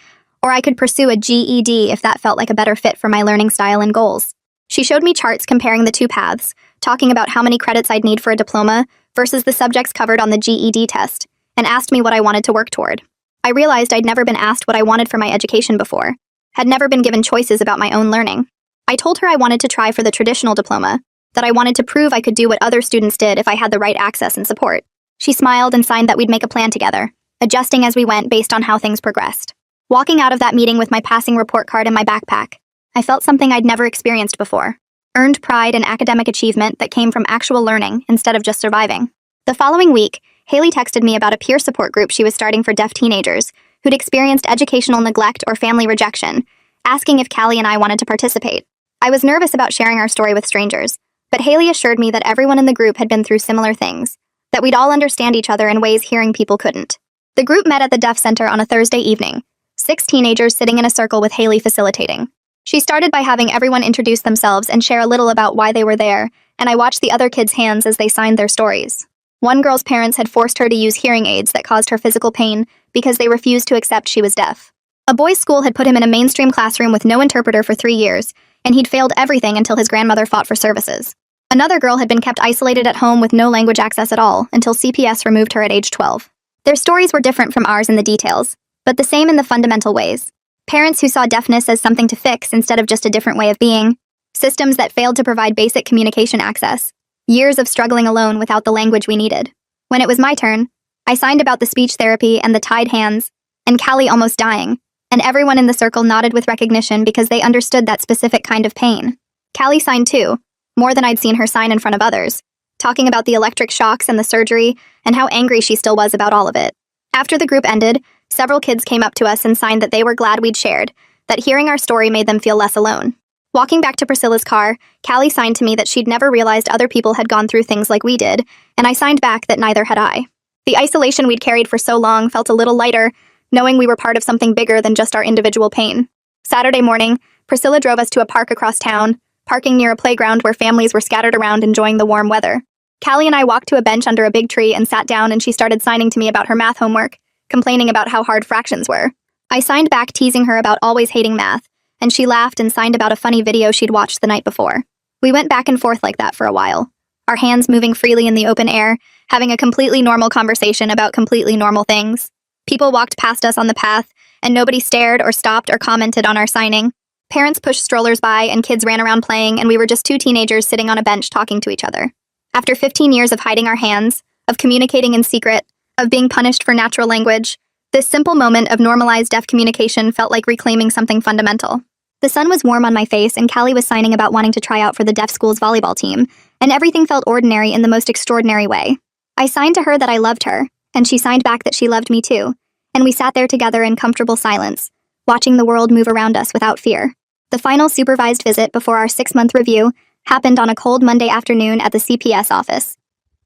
Speaker 1: or I could pursue a GED if that felt like a better fit for my learning style and goals. She showed me charts comparing the two paths, talking about how many credits I'd need for a diploma versus the subjects covered on the GED test, and asked me what I wanted to work toward. I realized I'd never been asked what I wanted for my education before, had never been given choices about my own learning. I told her I wanted to try for the traditional diploma, that I wanted to prove I could do what other students did if I had the right access and support. She smiled and signed that we'd make a plan together, adjusting as we went based on how things progressed. Walking out of that meeting with my passing report card in my backpack, I felt something I'd never experienced before. Earned pride and academic achievement that came from actual learning instead of just surviving. The following week, Haley texted me about a peer support group she was starting for deaf teenagers who'd experienced educational neglect or family rejection, asking if Callie and I wanted to participate. I was nervous about sharing our story with strangers, but Haley assured me that everyone in the group had been through similar things, that we'd all understand each other in ways hearing people couldn't. The group met at the Deaf Center on a Thursday evening, 6 teenagers sitting in a circle with Haley facilitating. She started by having everyone introduce themselves and share a little about why they were there, and I watched the other kids' hands as they signed their stories. One girl's parents had forced her to use hearing aids that caused her physical pain because they refused to accept she was deaf. A boy's school had put him in a mainstream classroom with no interpreter for 3 years, and he'd failed everything until his grandmother fought for services. Another girl had been kept isolated at home with no language access at all until CPS removed her at age 12. Their stories were different from ours in the details, but the same in the fundamental ways. Parents who saw deafness as something to fix instead of just a different way of being. Systems that failed to provide basic communication access. Years of struggling alone without the language we needed. When it was my turn, I signed about the speech therapy and the tied hands, and Callie almost dying, and everyone in the circle nodded with recognition because they understood that specific kind of pain. Callie signed too, more than I'd seen her sign in front of others, talking about the electric shocks and the surgery, and how angry she still was about all of it. After the group ended, several kids came up to us and signed that they were glad we'd shared, that hearing our story made them feel less alone. Walking back to Priscilla's car, Callie signed to me that she'd never realized other people had gone through things like we did, and I signed back that neither had I. The isolation we'd carried for so long felt a little lighter, knowing we were part of something bigger than just our individual pain. Saturday morning, Priscilla drove us to a park across town, parking near a playground where families were scattered around enjoying the warm weather. Callie and I walked to a bench under a big tree and sat down, and she started signing to me about her math homework, complaining about how hard fractions were. I signed back teasing her about always hating math, and she laughed and signed about a funny video she'd watched the night before. We went back and forth like that for a while, our hands moving freely in the open air, having a completely normal conversation about completely normal things. People walked past us on the path, and nobody stared or stopped or commented on our signing. Parents pushed strollers by, and kids ran around playing, and we were just 2 teenagers sitting on a bench talking to each other. After 15 years of hiding our hands, of communicating in secret, of being punished for natural language, this simple moment of normalized deaf communication felt like reclaiming something fundamental. The sun was warm on my face, and Callie was signing about wanting to try out for the deaf school's volleyball team, and everything felt ordinary in the most extraordinary way. I signed to her that I loved her, and she signed back that she loved me too, and we sat there together in comfortable silence, watching the world move around us without fear. The final supervised visit before our 6-month review happened on a cold Monday afternoon at the CPS office.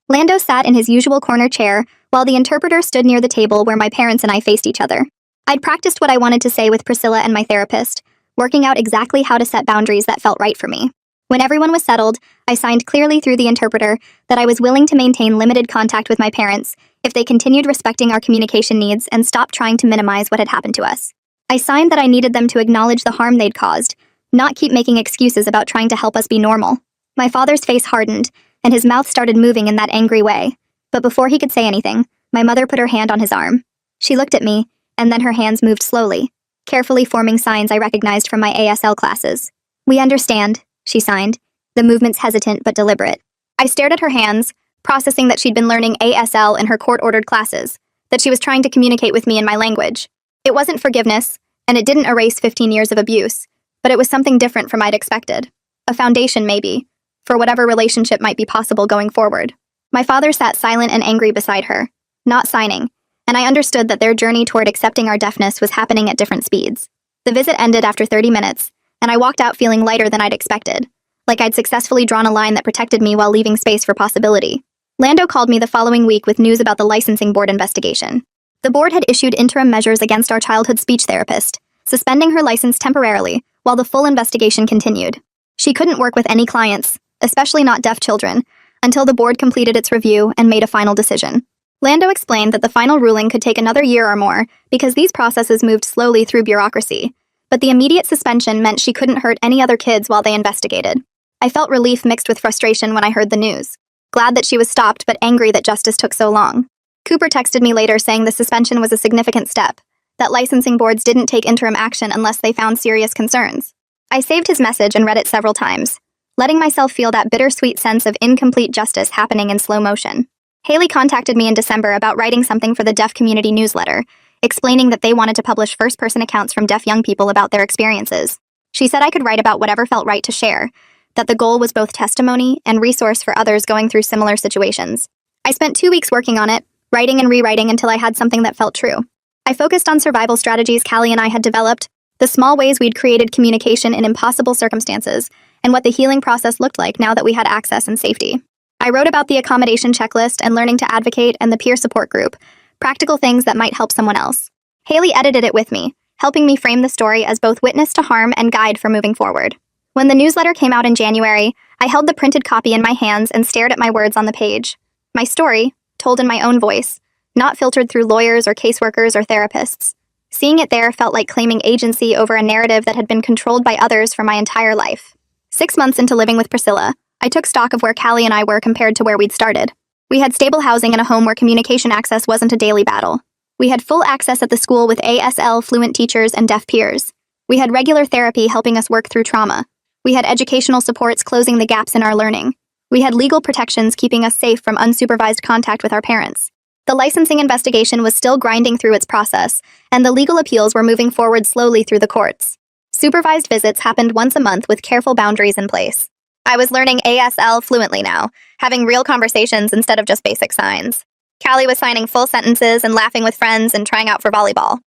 Speaker 1: Lando sat in his usual corner chair, while the interpreter stood near the table where my parents and I faced each other. I'd practiced what I wanted to say with Priscilla and my therapist, working out exactly how to set boundaries that felt right for me. When everyone was settled, I signed clearly through the interpreter that I was willing to maintain limited contact with my parents if they continued respecting our communication needs and stopped trying to minimize what had happened to us. I signed that I needed them to acknowledge the harm they'd caused, not keep making excuses about trying to help us be normal. My father's face hardened, and his mouth started moving in that angry way. But before he could say anything, my mother put her hand on his arm. She looked at me, and then her hands moved slowly, carefully forming signs I recognized from my ASL classes. "We understand," she signed, the movements hesitant but deliberate. I stared at her hands, processing that she'd been learning ASL in her court-ordered classes, that she was trying to communicate with me in my language. It wasn't forgiveness, and it didn't erase 15 years of abuse, but it was something different from I'd expected. A foundation, maybe, for whatever relationship might be possible going forward. My father sat silent and angry beside her, not signing, and I understood that their journey toward accepting our deafness was happening at different speeds. The visit ended after 30 minutes, and I walked out feeling lighter than I'd expected, like I'd successfully drawn a line that protected me while leaving space for possibility. Lando called me the following week with news about the licensing board investigation. The board had issued interim measures against our childhood speech therapist, suspending her license temporarily while the full investigation continued. She couldn't work with any clients, especially not deaf children, until the board completed its review and made a final decision. Lando explained that the final ruling could take another year or more because these processes moved slowly through bureaucracy, but the immediate suspension meant she couldn't hurt any other kids while they investigated. I felt relief mixed with frustration when I heard the news, glad that she was stopped but angry that justice took so long. Cooper texted me later saying the suspension was a significant step, that licensing boards didn't take interim action unless they found serious concerns. I saved his message and read it several times, letting myself feel that bittersweet sense of incomplete justice happening in slow motion. Haley contacted me in December about writing something for the deaf community newsletter, explaining that they wanted to publish first-person accounts from deaf young people about their experiences. She said I could write about whatever felt right to share, that the goal was both testimony and resource for others going through similar situations. I spent 2 weeks working on it, writing and rewriting until I had something that felt true. I focused on survival strategies Callie and I had developed, the small ways we'd created communication in impossible circumstances, and what the healing process looked like now that we had access and safety. I wrote about the accommodation checklist and learning to advocate and the peer support group, practical things that might help someone else. Haley edited it with me, helping me frame the story as both witness to harm and guide for moving forward. When the newsletter came out in January, I held the printed copy in my hands and stared at my words on the page. My story, told in my own voice, not filtered through lawyers or caseworkers or therapists. Seeing it there felt like claiming agency over a narrative that had been controlled by others for my entire life. 6 months into living with Priscilla, I took stock of where Callie and I were compared to where we'd started. We had stable housing and a home where communication access wasn't a daily battle. We had full access at the school with ASL fluent teachers and deaf peers. We had regular therapy helping us work through trauma. We had educational supports closing the gaps in our learning. We had legal protections keeping us safe from unsupervised contact with our parents. The licensing investigation was still grinding through its process, and the legal appeals were moving forward slowly through the courts. Supervised visits happened once a month with careful boundaries in place. I was learning ASL fluently now, having real conversations instead of just basic signs. Callie was signing full sentences and laughing with friends and trying out for volleyball.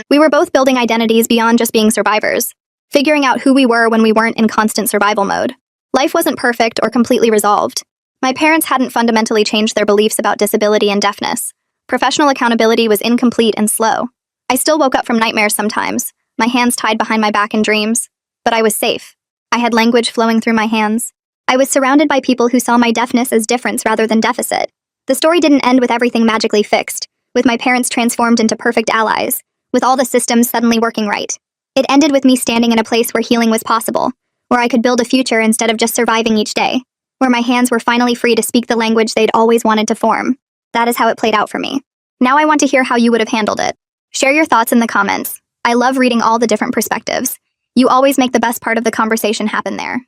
Speaker 1: We were both building identities beyond just being survivors, figuring out who we were when we weren't in constant survival mode. Life wasn't perfect or completely resolved. My parents hadn't fundamentally changed their beliefs about disability and deafness. Professional accountability was incomplete and slow. I still woke up from nightmares sometimes, my hands tied behind my back in dreams. But I was safe. I had language flowing through my hands. I was surrounded by people who saw my deafness as difference rather than deficit. The story didn't end with everything magically fixed, with my parents transformed into perfect allies, with all the systems suddenly working right. It ended with me standing in a place where healing was possible, where I could build a future instead of just surviving each day, where my hands were finally free to speak the language they'd always wanted to form. That is how it played out for me. Now I want to hear how you would have handled it. Share your thoughts in the comments. I love reading all the different perspectives. You always make the best part of the conversation happen there.